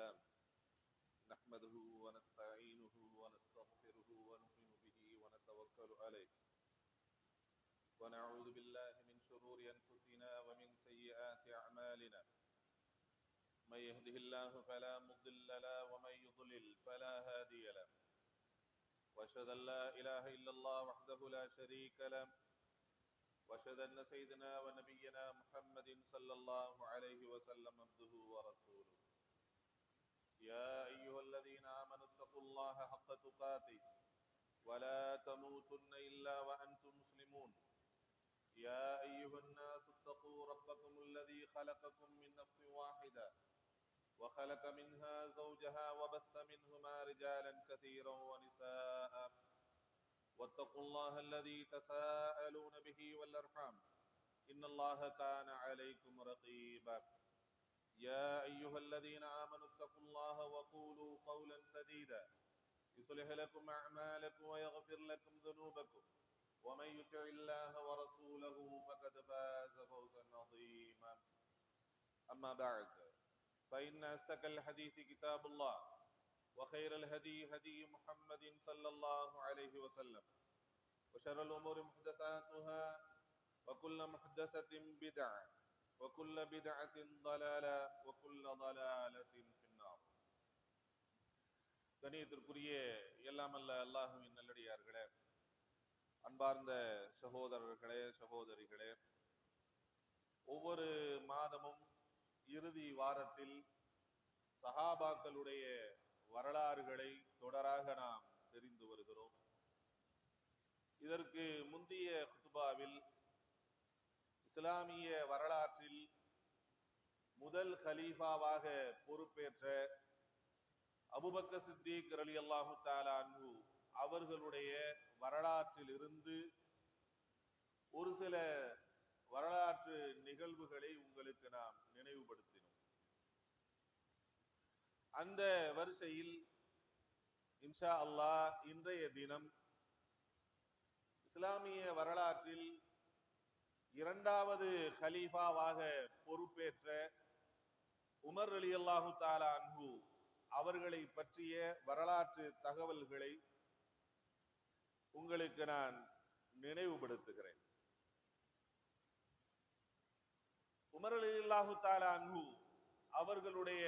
لله نحمده ونستعينه ونستغفره ونؤمن به ونتوكل عليه ونعوذ بالله من شرور أنفسنا ومن سيئات أعمالنا من يهده الله فلا مضل له ومن يضلل فلا هادي له وأشهد أن لا إله إلا الله وحده لا شريك له وأشهد أن سيدنا ونبينا محمد صلى الله عليه وسلم عبده ورسوله يا أيها الذين آمنوا اتقوا الله حق تقاته ولا تموتن إلا وأنتم مسلمون يا أيها الناس اتقوا ربكم الذي خلقكم من نفس واحدة وخلق منها زوجها وبث منهما رجالا كثيرا ونساء واتقوا الله الذي تساءلون به والأرحام إن الله كان عليكم رقيبا يا أيها الذين آمنوا اتقوا الله وقولوا قولا سديدا يصلح لكم أعمالكم ويغفر لكم ذنوبكم ومن يطع الله ورسوله فقد فاز فوزا عظيما أما بعد فإن أصدق الحديث كتاب الله وخير الهدي هدي محمد صلى الله عليه وسلم وشر الأمور محدثاتها وكل محدثة بدعة وكل بدعة ضلالة وكل ضلالة في النار. கணியத்திற்குரிய எல்லாம் அல்ல அல்லாஹுவின் நல்லடியார்களே, அன்பார்ந்த சகோதரர்களே, சகோதரிகளே, ஒவ்வொரு மாதமும் இறுதி வாரத்தில் சஹாபாக்களுடைய வரலாறுகளை தொடராக நாம் தெரிந்து வருகிறோம். இதற்கு முந்தைய குத்பாவில் இஸ்லாமிய வரலாற்றில் முதல் கலீஃபாவாக பொறுப்பேற்ற அபூபக்கர் சித்திக் ரலியல்லாஹு தஆலா அன்ஹு அவர்களுடைய வரலாற்றில் இருந்து ஒரு சில வரலாற்று நிகழ்வுகளை உங்களுக்கு நாம் நினைவுபடுத்தினோம். அந்த வரிசையில் இன்ஷா அல்லாஹ் இன்றைய தினம் இஸ்லாமிய வரலாற்றில் இரண்டாவது கலீஃபாவாக பொறுப்பேற்ற உமர் ரலியல்லாஹு தஆலா அன்ஹு அவர்களை பற்றிய வரலாற்று தகவல்களை உங்களுக்கு நான் நினைவுபடுத்துகிறேன். உமர் ரலியல்லாஹு தஆலா அன்ஹு அவர்களுடைய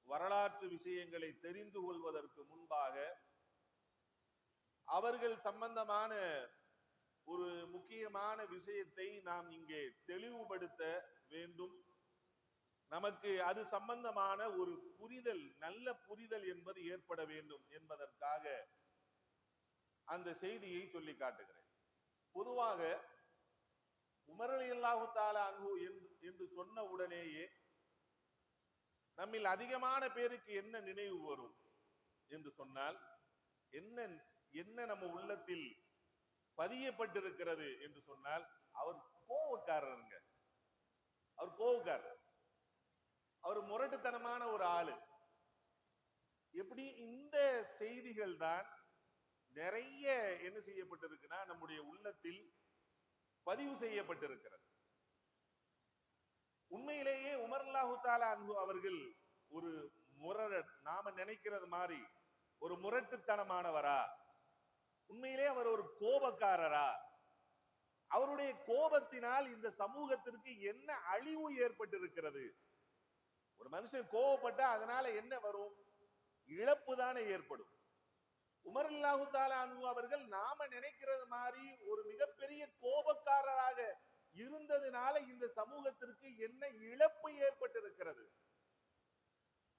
வரலாற்று விஷயங்களை தெரிந்து கொள்வதற்கு முன்பாக அவர்கள் சம்பந்தமான ஒரு முக்கியமான விஷயத்தை நாம் இங்கே தெளிவுபடுத்த வேண்டும். நமக்கு அது சம்பந்தமான ஒரு புரிதல், நல்ல புரிதல் என்பது ஏற்பட வேண்டும் என்பதற்காக அந்த செய்தியை சொல்லி காட்டுகிறேன். பொதுவாக உமர் ரலியல்லாஹு தஆலா அன்ஹு என்று சொன்ன உடனேயே நம்மில் அதிகமான பேருக்கு என்ன நினைவு வரும் என்று சொன்னால், என்ன என்ன நம்ம உள்ளத்தில் பதியப்பட்டிருக்கிறது என்று சொன்னால், அவர் கோவக்காரருங்க. அவர் கோவக்காரர், அவர் முரட்டுத்தனமான ஒரு ஆளு. எப்படி இந்த செய்திகள் தான் நிறைய என்ன செய்யப்பட்டிருக்குன்னா நம்முடைய உள்ளத்தில் பதிவு செய்யப்பட்டிருக்கிறது. உண்மையிலேயே உமர் ரலியல்லாஹு தஆலா அன்ஹு அவர்கள் ஒரு நாம நினைக்கிறது மாதிரி ஒரு முரட்டுத்தனமானவரா? உண்மையிலே அவர் ஒரு கோபக்காரரா? அவருடைய கோபத்தினால் இந்த சமூகத்திற்கு என்ன அழிவு ஏற்பட்டிருக்கிறது? ஒரு மனுஷன் கோபப்பட்டா அதனால என்ன வரும்? இழப்பு தானே ஏற்படும். உமர் ரலியல்லாஹு தஆலா அன்ஹு அவர்கள் நாம நினைக்கிறது மாதிரி ஒரு மிகப்பெரிய கோபக்காரராக இருந்ததுனால இந்த சமூகத்திற்கு என்ன இழப்பு ஏற்பட்டிருக்கிறது?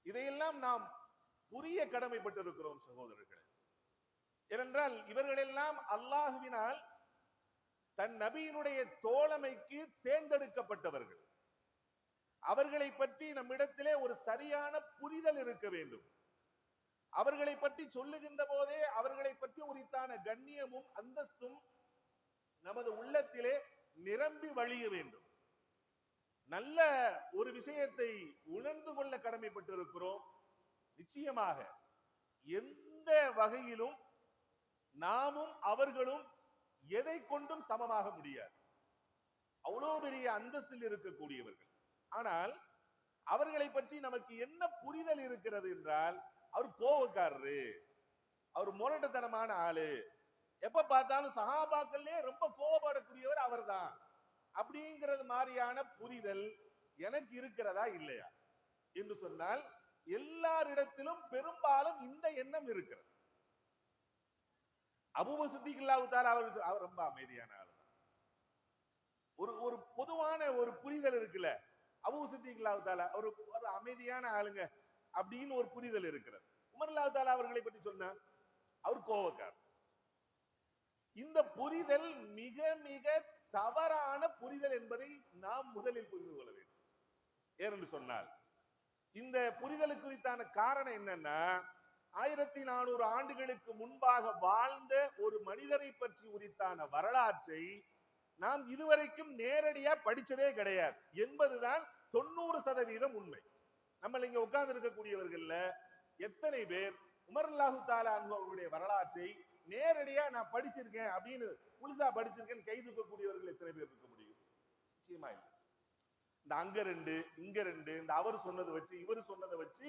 இதையெல்லாம் நாம் புரிய கடமைப்பட்டிருக்கிறோம் சகோதரர்களே. ஏனென்றால் இவர்களெல்லாம் அல்லாஹுவினால் தன் நபியினுடைய தோழமைக்கு தேர்ந்தெடுக்கப்பட்டவர்கள். அவர்களை பற்றி நம்மிடத்திலே ஒரு சரியான புரிதல் இருக்க வேண்டும். அவர்களை பற்றி சொல்லுகின்ற போதே அவர்களை பற்றி உரித்தான கண்ணியமும் அந்தஸ்தும் நமது உள்ளத்திலே நிரம்பி வழிய வேண்டும். நல்ல ஒரு விஷயத்தை உணர்ந்து கொள்ள கடமைப்பட்டிருக்கிறோம். நிச்சயமாக எந்த வகையிலும் நாமும் அவர்களும் எதை கொண்டும் சமமாக முடியாது. அவ்வளவு பெரிய அந்தஸ்தில் இருக்கக்கூடியவர்கள். ஆனால் அவர்களை பற்றி நமக்கு என்ன புரிதல் இருக்கிறது என்றால், அவர் கோவக்காரரு, அவர் முரட்டுத்தனமான ஆளு, எப்ப பார்த்தாலும் சஹாபாக்கள்லயே ரொம்ப கோபப்படக்கூடியவர் அவர்தான் அப்படிங்கிறது மாதிரியான புரிதல் எனக்கு இருக்கிறதா இல்லையா என்று சொன்னால், எல்லாரிடத்திலும் பெரும்பாலும் இந்த எண்ணம் இருக்கிறது. அபூபக்கர் சித்திக் ரலியல்லாஹு தஆலா அவர் ரொம்ப அமைதியான ஆள். ஒரு பொதுவான ஒரு புரிதல் இருக்குல்ல, அபூபக்கர் சித்திக் ரலியல்லாஹு தஆலா ஒரு அமைதியான ஆளுங்க அப்படின்னு ஒரு புரிதல் இருக்கிறது. உமர் ரலியல்லாஹு தஆலா அவர்களை பற்றி சொன்னா அவர் கோபக்காரர். இந்த புரிதல் மிக மிக தவறான புரிதல் என்பதை நாம் முதலில் புரிந்து கொள்ள வேண்டும். ஏனென்று சொன்னால், இந்த புரிதலுக்கு குறித்தான காரணம் என்னன்னா, 1400 ஆண்டுகளுக்கு முன்பாக வாழ்ந்த ஒரு மனிதரை பற்றி உரித்தான வரலாற்றை நாம் இதுவரைக்கும் நேரடியா படிச்சதே கிடையாது என்பதுதான் 90% உண்மை. நம்ம இங்க உட்கார்ந்து இருக்கக்கூடியவர்கள்ல எத்தனை பேர் உமர் ரலியல்லாஹு தஆலா அன்ஹு அவருடைய வரலாற்றை நேரடியா நான் படிச்சிருக்கேன் அப்படின்னு முழுசா படிச்சிருக்கேன் கை தூக்கக்கூடியவர்கள் எத்தனை பேர் இருக்க முடியும்? நிச்சயமா இல்லை. இந்த அங்க ரெண்டு இங்க ரெண்டு, இந்த அவர் சொன்னதை வச்சு இவர் சொன்னதை வச்சு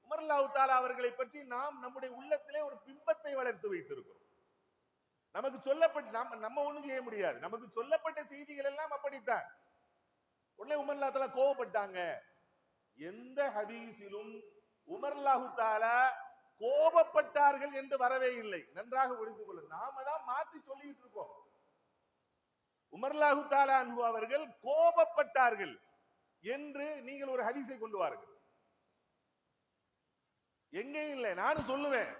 உமர் ரலியல்லாஹு தஆலா அவர்களை பற்றி நாம் நம்முடைய உள்ளத்திலே ஒரு பிம்பத்தை வளர்த்து வைத்திருக்கிறோம். நமக்கு சொல்லப்பட்ட நம்ம ஒண்ணும் செய்ய முடியாது. நமக்கு சொல்லப்பட்ட செய்திகள் எல்லாம் அப்படித்தான். உடனே உமர் ரலியல்லாஹு தஆலா கோபப்பட்டாங்க. எந்த ஹதீஸிலும் உமர் ரலியல்லாஹு தஆலா கோபப்பட்டார்கள் என்று வரவே இல்லை. நன்றாக புரிந்து கொள்ள, நாம தான் மாத்தி சொல்லிட்டு இருக்கோம். உமர் ரலியல்லாஹு தஆலா அன்ஹு அவர்கள் கோபப்பட்டார்கள் என்று நீங்கள் ஒரு ஹதீஸை கொண்டு வாருங்கள். எங்கேயும் இல்லை. நானும் சொல்லுவேன்,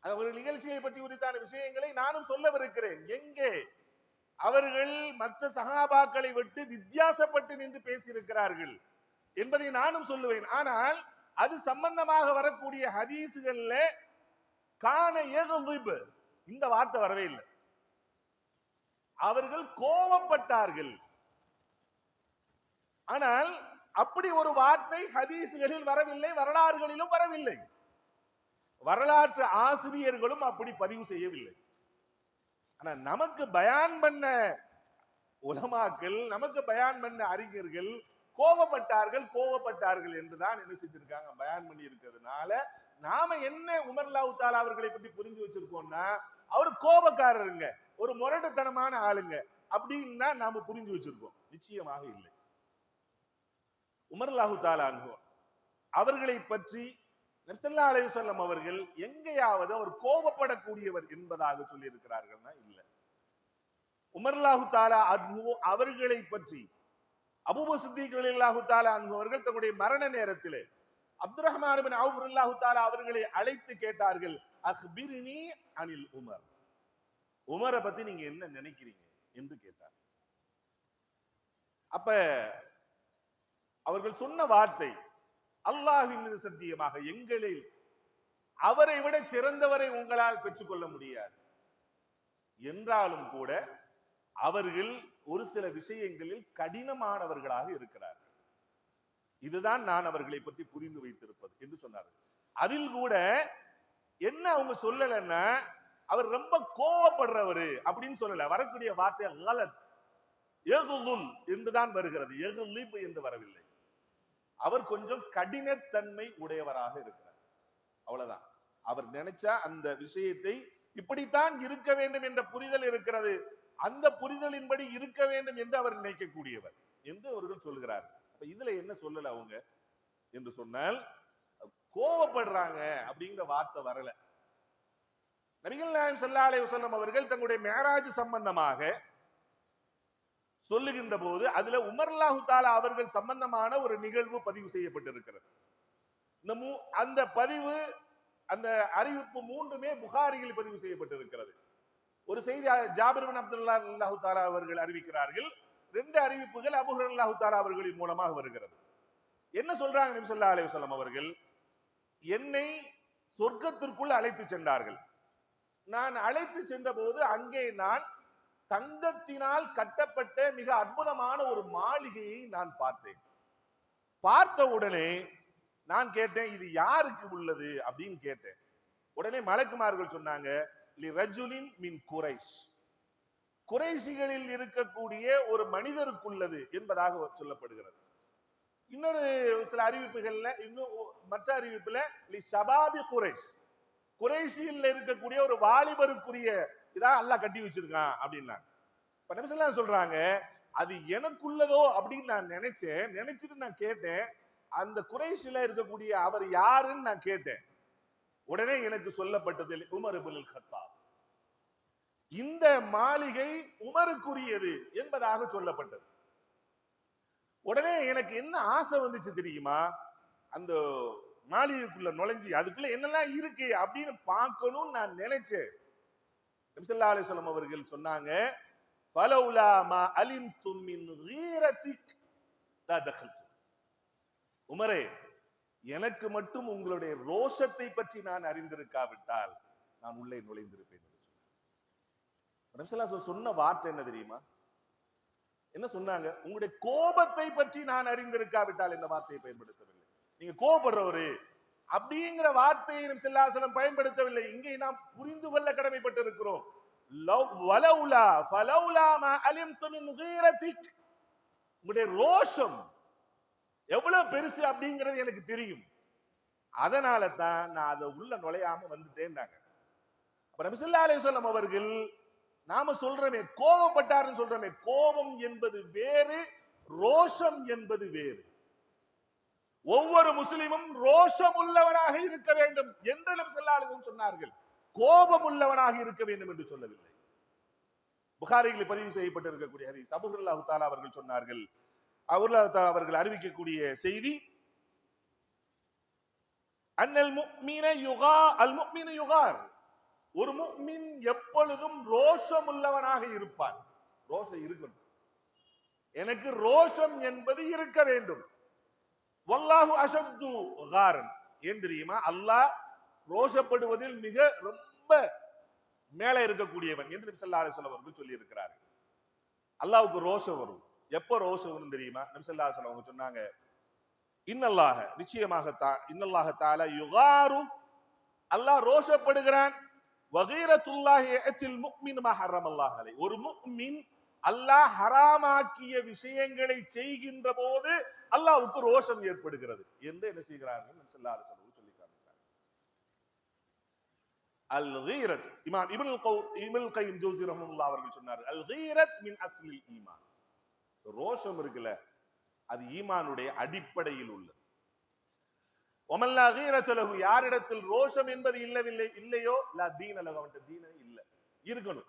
ஒரு நிகழ்ச்சியை பற்றி உரித்தான விஷயங்களை நானும் சொல்லவிருக்கிறேன். எங்கே அவர்கள் மற்ற சஹாபாக்களை விட்டு வித்தியாசப்பட்டு நின்று பேசியிருக்கிறார்கள் என்பதை நானும் சொல்லுவேன். ஆனால் அது சம்பந்தமாக வரக்கூடிய ஹதீசுகள்ல காண ஏகலிப் இந்த வார்த்தை வரவே இல்லை. அவர்கள் கோபப்பட்டார்கள். ஆனால் அப்படி ஒரு வார்த்தை ஹதீசுகளில் வரவில்லை, வரலாறுகளிலும் வரவில்லை. வரலாற்று ஆசிரியர்களும் அப்படி பதிவு செய்யவில்லை. ஆனா நமக்கு பயான் பண்ண உலமாக்கள், நமக்கு பயான் பண்ண அறிஞர்கள் கோபப்பட்டார்கள் என்றுதான் என்ன செஞ்சிருக்காங்க, பயான் பண்ணி இருக்கிறதுனால நாம என்ன உமர் ரலியல்லாஹு தஆலா அவர்களை பற்றி புரிஞ்சு வச்சிருக்கோம்னா, அவர் கோபக்காரருங்க, ஒரு முரட்டுத்தனமான ஆளுங்க அப்படின்னு தான் நாம புரிஞ்சு வச்சிருக்கோம். நிச்சயமாக இல்லை. உமர் ரலியல்லாஹு தஆலா அன்ஹு அவர்களை பற்றி நபி ஸல்லல்லாஹு அலைஹி வஸல்லம் அவர்கள் எங்கேயாவது அவர் கோபப்படக்கூடியவர் என்பதாக சொல்லி இருக்கிறார்கள்னா இல்ல. உமர் ரலியல்லாஹு தஆலா அன்ஹு அவர்களை பற்றி அபூபக்கர் சித்திக் ரலியல்லாஹு தஆலா அன்ஹு அவர்கள் தங்களுடைய மரண நேரத்திலே அப்துர்ரஹ்மான் இப்னு அவ்ஃப் ரலியல்லாஹு தஆலா அவர்களை அழைத்து கேட்டார்கள், அக்பிர்னி அனில் உமர், உமரை பத்தி நீங்க என்ன நினைக்கிறீங்க என்று கேட்டார். அப்ப அவர்கள் சொன்ன வார்த்தை, அல்லாஹ்வின் மீது சத்தியமாக எங்களில் அவரை விட சிறந்தவரை உங்களால் பெற்றுக்கொள்ள முடியாது என்றாலும் கூட அவர்கள் ஒரு சில விஷயங்களில் கடினமானவர்களாக இருக்கிறார்கள். இதுதான் நான் அவர்களை பற்றி புரிந்து வைத்திருப்பது என்று சொன்னார்கள். அதில் கூட என்ன அவங்க சொல்லலன்னா, அவர் ரொம்ப கோவப்படுறவரு அப்படின்னு சொல்லல. வரக்கூடிய வார்த்தை கலத் யகுல் என்றுதான் வருகிறது, யகுலிப் என்று வரவில்லை. அவர் கொஞ்சம் கடினத்தன்மை உடையவராக இருக்கிறார், அவ்வளவுதான். அவர் நினைச்சா அந்த விஷயத்தை இப்படித்தான் இருக்க வேண்டும் என்ற புரிதல் இருக்கிறது, அந்த புரிதலின்படி இருக்க வேண்டும் என்று அவர் நினைக்கக்கூடியவர் என்று அவர்கள் சொல்கிறார். அப்ப இதுல என்ன சொல்லல அவங்க என்று சொன்னால், கோவப்படுறாங்க அப்படிங்கிற வார்த்தை வரல. நபிகள் நாயகம் ஸல்லல்லாஹு அலைஹி வஸல்லம் அவர்கள் தங்களுடைய மேராஜ் சம்பந்தமாக சொல்லுகின்ற போது அதுல உமர் ரலியல்லாஹு தஆலா அவர்கள் சம்பந்தமான ஒரு நிகழ்வு பதிவு செய்யப்பட்டிருக்கிறது. அந்த பதிவு, அந்த அறிவிப்பு மூன்றுமே புகாரியில் பதிவு செய்யப்பட்டிருக்கிறது. ஒரு செய்தி ஜாபிர் பின் அப்துல்லாஹ் ரலியல்லாஹு தஆலா அவர்கள் அறிவிக்கிறார்கள். 2 அறிவிப்புகள் அபூ ஹுரைரா ரலியல்லாஹு தஆலா அவர்களின் மூலமாக வருகிறது. என்ன சொல்றாங்க நபி ஸல்லல்லாஹு அலைஹி வஸல்லம் அவர்கள், என்னை சொர்க்கத்திற்குள் அழைத்து சென்றார்கள். நான் அழைத்து சென்ற போது அங்கே நான் தங்கத்தினால் கட்டப்பட்ட மிக அற்புதமான ஒரு மாளிகையை நான் பார்த்தேன். பார்த்த உடனே நான் கேட்டேன், இது யாருக்கு உள்ளது அப்படின்னு கேட்டேன். உடனே மலக்குமார்கள் சொன்னாங்க, லிரஜுலின் மின் குரைஷ், குறைஷிகளில் இருக்கக்கூடிய ஒரு மனிதருக்குள்ளது என்பதாக சொல்லப்படுகிறது. இன்னொரு சில அறிவிப்புகள்ல, இன்னும் மற்ற அறிவிப்புல ஷபாபி குறைஷ், குறைஷியில் இருக்கக்கூடிய ஒரு வாலிபருக்குரிய இதான் அல்லாஹ் கட்டி வச்சிருக்கான் அப்படின்னா. இப்ப நபி ஸல்லல்லாஹு அலைஹி சொல்றாங்க, அது எனக்குள்ளதோ அப்படின்னு நான் நினைச்சிட்டு நான் கேட்டேன். அந்த குறைஷில இருக்கக்கூடிய அவர் யாருன்னு நான் கேட்டேன். உடனே எனக்கு சொல்லப்பட்டது உமர் இப்னுல் கத்தாப், இந்த மாளிகை உமருக்குரியது என்பதாக சொல்லப்பட்டது. உடனே எனக்கு என்ன ஆசை வந்துச்சு தெரியுமா? அந்த மாளிகைக்குள்ள நுழைஞ்சி அதுக்குள்ள என்னெல்லாம் இருக்கு அப்படின்னு பார்க்கணும்னு நான் நினைச்சேன். நபி ஸல்லல்லாஹு அலைஹி வஸல்லம் அவர்கள் சொன்னாங்க, ஃபலௌலா மா அலிம்து மின் கீரதிக் லா தഖல்து. உமரே, எனக்கு மட்டும் உங்களுடைய ரோஷத்தை பற்றி நான் அறிந்திருக்காவிட்டால் நான் உள்ளே நுழைந்திருப்பேன். நபி ஸல்லல்லாஹு அலைஹி வஸல்லம் சொன்ன வார்த்தை என்ன தெரியுமா? என்ன சொன்னாங்க? உங்களுடைய கோபத்தை பற்றி நான் அறிந்திருக்காவிட்டால் இந்த வார்த்தையை பயன்படுத்தவில்லை. நீங்க கோபப்படுறவரு அப்படிங்கிற வார்த்தையை நபி ஸல்லல்லாஹு அலைஹி வஸல்லம் பயன்படுத்தவில்லை. இங்கே நாம் புரிந்து கொள்ள கடமைப்பட்டு இருக்கிறோம். வலௌலா ஃபலௌலா மா அலிம்து மின் கீரதிக், உங்களுடைய ரோஷம் எவ்வளவு பெருசு அப்படிங்கிறது எனக்கு தெரியும், அதனால தான் நான் அதை உள்ள நுழையாம வந்துட்டேன்னாங்க. அப்ப நபி ஸல்லல்லாஹு அலைஹி வஸல்லம் அவர்கள், நாம சொல்றோமே கோபப்பட்டாருன்னு சொல்றோமே, கோபம் என்பது வேறு, ரோஷம் என்பது வேறு. ஒவ்வொரு முஸ்லிமும் ரோஷம் உள்ளவனாக இருக்க வேண்டும் என்று நபி ஸல்லல்லாஹு அலைஹி வஸல்லம் சொன்னார்கள். கோபம் உள்ளவனாக இருக்க வேண்டும் என்று சொல்லவில்லை. புகாரியில் பதிவு செய்யப்பட்டிருக்கக்கூடிய ஹதீஸ், அபூ ஹுரைரா தஆலா அவர்கள் சொன்னார்கள், அவர்கள் அறிவிக்கக்கூடிய செய்தி, அன்னல் முஃமின யுகார், ஒரு முஃமின் எப்பொழுதும் ரோஷம் உள்ளவனாக இருப்பான். ரோஷம் இருக்கணும், எனக்கு ரோஷம் என்பது இருக்க வேண்டும். வல்லாஹு அஷத்து காரன், ஏன் தெரியுமா? அல்லாஹ் ரோஷப்படுவதில் மிக ரொம்ப மேலே இருக்கக்கூடியவன் என்று நபி ஸல்லல்லாஹு அலைஹி வஸல்லம் அவர்கள் சொல்லி இருக்கிறார்கள். அல்லாஹ்வுக்கு ரோஷம் வரும். எப்ப ரோஷம் வரும் தெரியுமா? நபி ஸல்லல்லாஹு அலைஹி வஸல்லம் அவங்க சொன்னாங்க, இன்னல்லாஹ, நிச்சயமாக இன்னல்லாஹ தஆலா யுகாரு, அல்லாஹ் ரோஷப்படுகிறான். வகீரத்துல்லாஹி யஅத்தில் முஃமின் மா ஹர்ரமல்லாஹு அலைஹி, ஒரு முஃமின் அல்லாஹ் ஹராமாக்கிய விஷயங்களை செய்கின்ற போது அல்லாஹ்வுக்கு ரோஷம் ஏற்படுகிறது என்று என்ன செய்கிறார்கள்? நபி ஸல்லல்லாஹு அலைஹி வஸல்லம் சொல்லி காட்டுகிறார். அல் கீரத், இமாம் இப்னுல் கய்யிம் ஜௌஸி ரஹ்மத்துல்லாஹி அவர்கள் சொன்னார்கள், அல் கீரத் மின் அஸ்லில் ஈமான். ரோஷம் இருக்குல்ல, அது ஈமானுடைய அடிப்படையில் உள்ளது. ஒமல்லா கீரத் லஹு, யாரிடத்தில் ரோஷம் என்பது இல்லையோ லா தீன லஹு, அவன்கிட்ட தீனே இல்லை. இருக்கணும்.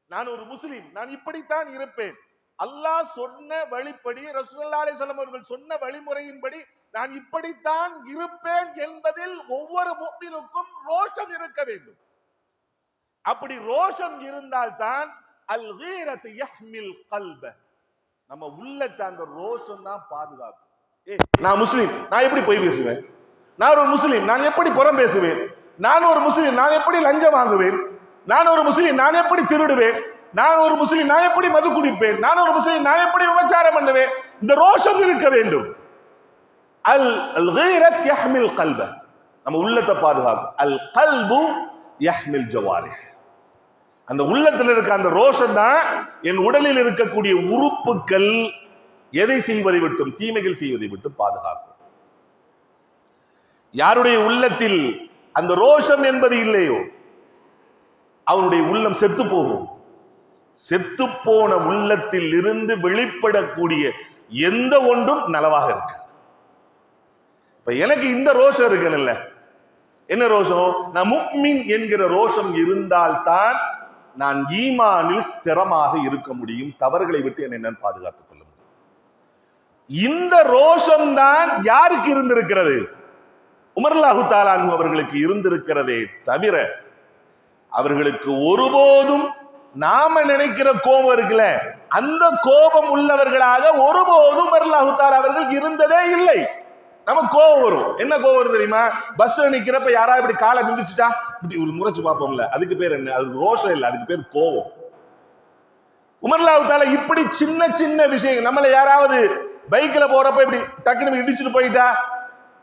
நான் ஒரு முஸ்லிம், நான் இப்படித்தான் இருப்பேன், அல்லாஹ் சொன்ன வழிப்படி, ரசூலுல்லாஹி அலைஹி வஸல்லம் அவர்கள் சொன்ன வழிமுறையின்படி நான் இப்படித்தான் இருப்பேன் என்பதில் ஒவ்வொரு முஃமினுக்கும் ரோஷம் இருக்க வேண்டும். அப்படி ரோஷம் இருந்தால்தான் அல் கீரத் யஹ்மில் கல்ப, நம்ம உள்ளத்தை அந்த ரோஷம் தான் பாதுகாக்கும். நான் முஸ்லிம், நான் எப்படி பொய் பேசுவேன்? நான் ஒரு முஸ்லிம், நான் எப்படி புறம் பேசுவேன்? நான் ஒரு முஸ்லிம், நான் எப்படி லஞ்சம் வாங்குவேன்? நான் ஒரு முஸ்லிம், நான் எப்படி திருடுவேன்? நான் ஒரு முஸ்லிம், நான் எப்படி மது குடிப்பேன்? நான் ஒரு முஸ்லிம், நான் எப்படி விபச்சாரம் பண்ணுவேன்? இந்த ரோஷம் இருக்க வேண்டும். அல் கீரத் யஹ்மில் கல்ப, நம்ம உள்ளத்தை பாதுகாக்கும். அல் கல்பு யஹ்மில் ஜவாரிஹ், அந்த உள்ளத்தில் இருக்க அந்த ரோஷம் தான் என் உடலில் இருக்கக்கூடிய உறுப்புகள் எதை செய்வதை விட்டும், தீமைகள் செய்வதை விட்டும் பாதுகாக்கும். யாருடைய உள்ளத்தில் அந்த ரோஷம் என்பது இல்லையோ அவனுடைய உள்ளம் செத்து போகும். செத்து போன உள்ளத்தில் இருந்து வெளிப்படக்கூடிய எந்த ஒன்றும் நலவாக இருக்கு. இப்ப எனக்கு இந்த ரோஷம் இருக்குல்ல, என்ன ரோஷம்? நான் முஃமின் என்கிற ரோஷம் இருந்தால்தான் நான் ஈமானில் ஸ்திரமாக இருக்க முடியும், தவறுகளை விட்டு என்னை பாதுகாத்துக் கொள்ள முடியும். இந்த ரோஷம் தான் யாருக்கு இருந்திருக்கிறது? உமர் ரலியல்லாஹு தஆலா அன்ஹு அவர்களுக்கு இருந்திருக்கிறதே தவிர அவர்களுக்கு ஒருபோதும் நாம நினைக்கிற கோபம் இருக்குல்ல, அந்த கோபம் உள்ளவர்களாக ஒருபோதும் உமர் ரலியல்லாஹு தஆலா அவர்கள் இருந்ததே இல்லை. நமக்கு கோபம் வரும். என்ன கோபம் வரும் தெரியுமா? பஸ்ல நிக்கிறப்ப யாராவது இப்படி காலை மிதிச்சுட்டா இப்படி ஒரு முறைச்சு பார்ப்போம்ல, அதுக்கு பேர் என்ன? அது ரோஷம் இல்லை, அதுக்கு பேர் கோபம். உமர் ரலியல்லாஹு தஆலா இப்படி சின்ன சின்ன விஷயம், நம்மள யாராவது பைக்ல போறப்ப இப்படி டக்குனு இடிச்சுட்டு போயிட்டா,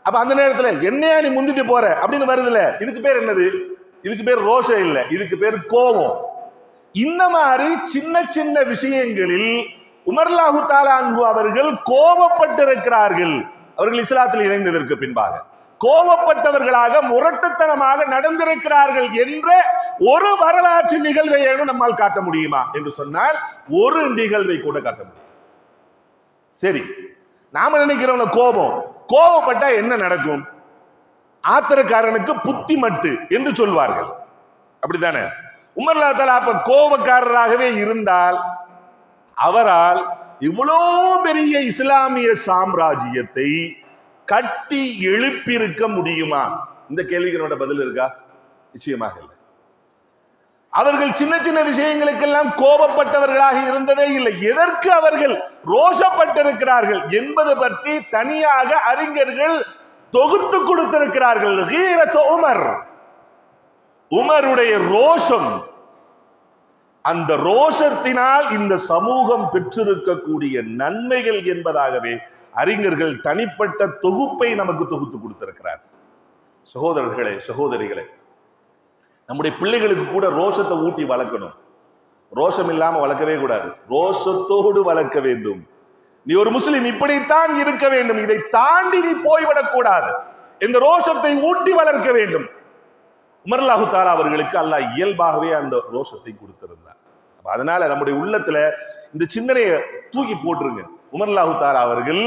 அப்ப அந்த நேரத்துல என்னையா நீ முந்திட்டு போற அப்படின்னு வருதுல, இதுக்கு பேர் என்னது? இதுக்கு பேர் ரோஷம் இல்ல, இதுக்கு பேர் கோபம். இந்த மாதிரி சின்ன சின்ன விஷயங்களில் உமர் ரலியல்லாஹு தஆலா அன்ஹு அவர்கள் கோபப்பட்டிருக்கிறார்கள். அவர்கள் இஸ்லாத்தில் இணைந்ததற்கு பின்பாக கோபப்பட்டவர்களாக முரட்டுத்தனமாக நடந்திருக்கிறார்கள் என்ற ஒரு வரலாற்று நிகழ்வை நம்மால் காட்ட முடியுமா என்று சொன்னால் ஒரு நிகழ்வை கூட காட்ட முடியும். சரி, நாம நினைக்கிறோம் கோபப்பட்டா என்ன நடக்கும்? ஆத்திரக்காரனுக்கு புத்தி மட்டு என்று சொல்வார்கள், அப்படித்தானே? உமர் ரலியல்லாஹு தஆலா அப்ப கோபக்காரராகவே இருந்தால் அவரால் இவ்வளவு பெரிய இஸ்லாமிய சாம்ராஜ்யத்தை கட்டி எழுப்பியிருக்க முடியுமா? இந்த கேள்விகளோட பதில் இருக்கா? நிச்சயமாக இல்லை. அவர்கள் சின்ன சின்ன விஷயங்களுக்கெல்லாம் கோபப்பட்டவர்களாக இருந்ததே இல்லை. எதற்கு அவர்கள் ரோஷப்பட்டிருக்கிறார்கள் என்பது பற்றி தனியாக அறிஞர்கள் தொகுத்து கொடுத்திருக்கிறார்கள். உமருடைய ரோஷம், அந்த ரோஷத்தினால் இந்த சமூகம் பெற்றிருக்கக்கூடிய நன்மைகள் என்பதாகவே அறிஞர்கள் தனிப்பட்ட தொகுப்பை நமக்கு தொகுத்து கொடுத்திருக்கிறார். சகோதரர்களே, சகோதரிகளே, நம்முடைய பிள்ளைகளுக்கு கூட ரோஷத்தை ஊட்டி வளர்க்கணும். ரோஷம் இல்லாம வளர்க்கவே கூடாது, ரோஷத்தோடு வளர்க்க வேண்டும். நீ ஒரு முஸ்லிம், இப்படித்தான் இருக்க வேண்டும், இதை தாண்டி நீ போய்விடக் கூடாது. இந்த ரோஷத்தை ஊட்டி வளர்க்க வேண்டும். உமர் ரலியல்லாஹு தஆலா அவர்களுக்கு அல்லாஹ் இயல்பாகவே அந்த ரோஷத்தை கொடுத்திருந்தார். அதனால நம்முடைய உள்ளத்துல இந்த சிந்தனையை தூக்கி போட்டுருங்க. உமர் ரலியல்லாஹு தஆலா அவர்கள்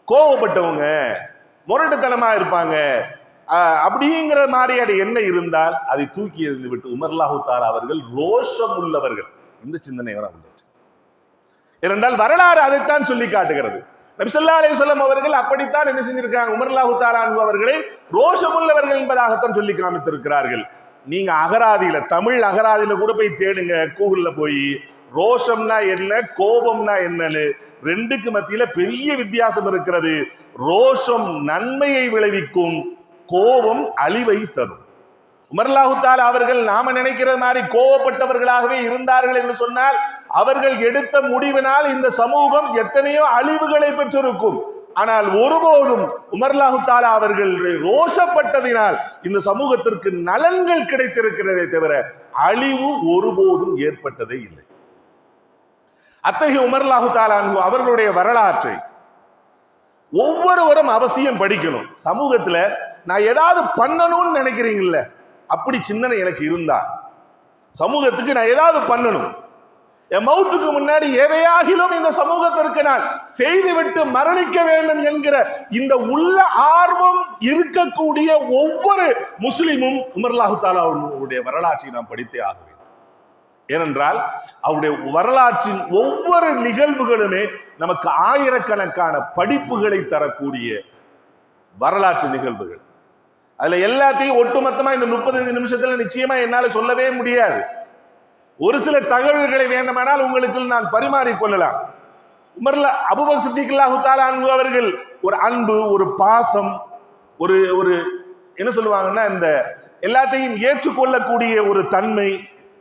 கோபப்பட்டவங்க, முரட்டுத்தனமா இருப்பாங்க அப்படிங்கிற மாதிரியான எண்ணம் இருந்தால் அதை தூக்கி எறிந்து விட்டு உமர் ரலியல்லாஹு தஆலா அவர்கள் ரோஷம் உள்ளவர்கள், இந்த சிந்தனையோட வந்துச்சு. ஏனென்றால் வரலாறு அதைத்தான் சொல்லி காட்டுகிறது. நபி ஸல்லல்லாஹு அலைஹி வஸல்லம் அவர்கள் அப்படித்தான் என்ன செஞ்சிருக்காங்க? உமர் ரலியல்லாஹு தஆலா அன்ஹு அவர்களை ரோஷமுள்ளவர்கள் என்பதாகத்தான் சொல்லி காமித்திருக்கிறார்கள். நீங்க அகராதியில, தமிழ் அகராதியில கூட போய் தேடுங்க, கூகுள்ல போய் ரோஷம்னா என்ன, கோபம்னா என்னன்னு. ரெண்டுக்கு மத்தியில பெரிய வித்தியாசம் இருக்கிறது. ரோஷம் நன்மையை விளைவிக்கும், கோபம் அழிவை தரும். உமர் ரலியல்லாஹு தஆலா அவர்கள் நாம நினைக்கிற மாதிரி கோபப்பட்டவர்களாகவே இருந்தார்கள் என்று சொன்னால் அவர்கள் எடுத்த முடிவினால் இந்த சமூகம் எத்தனையோ அழிவுகளை பெற்றிருக்கும். ஆனால் ஒருபோதும் உமர் ரலியல்லாஹு தஆலா அவர்கள் ரோஷப்பட்டதினால் இந்த சமூகத்திற்கு நலன்கள் கிடைத்திருக்கிறதே தவிர அழிவு ஒருபோதும் ஏற்பட்டதே இல்லை. அத்தகைய உமர் ரலியல்லாஹு தஆலா அவர்களுடைய வரலாற்றை ஒவ்வொருவரும் அவசியம் படிக்கணும். சமூகத்துல நான் ஏதாவது பண்ணணும்னு நினைக்கிறீங்கல்ல, அப்படி சிந்தனை எனக்கு இருந்தா சமூகத்துக்கு நான் ஏதாவது பண்ணணும், என் மௌத்துக்கு முன்னாடி எதையாகிலும் இந்த சமூகத்திற்கு நான் செய்துவிட்டு மரணிக்க வேண்டும் என்கிற இந்த உள்ள ஆர்வம் இருக்கக்கூடிய ஒவ்வொரு முஸ்லிமும் உமர் ரலியல்லாஹு தஆலா அவர்களுடைய வரலாற்றை நாம் படித்தே ஆக வேண்டும். ஏனென்றால் அவருடைய வரலாற்றின் ஒவ்வொரு நிகழ்வுகளுமே நமக்கு ஆயிரக்கணக்கான படிப்புகளை தரக்கூடிய வரலாற்று நிகழ்வுகள். அதுல எல்லாத்தையும் ஒட்டுமொத்தமா இந்த 35 நிமிஷத்துல நிச்சயமா என்னால சொல்லவே முடியாது. ஒரு சில தகவல்களை வேண்டுமானால் உங்களுக்கு நான் பரிமாறிக் கொள்ளலாம். அபூபக்கர் சித்திக் ரலியல்லாஹு தஆலா அன்ஹு அவர்கள் ஒரு அன்பு, ஒரு பாசம், ஒரு ஒரு என்ன சொல்லுவாங்கன்னா இந்த எல்லாத்தையும் ஏற்றுக்கொள்ளக்கூடிய ஒரு தன்மை,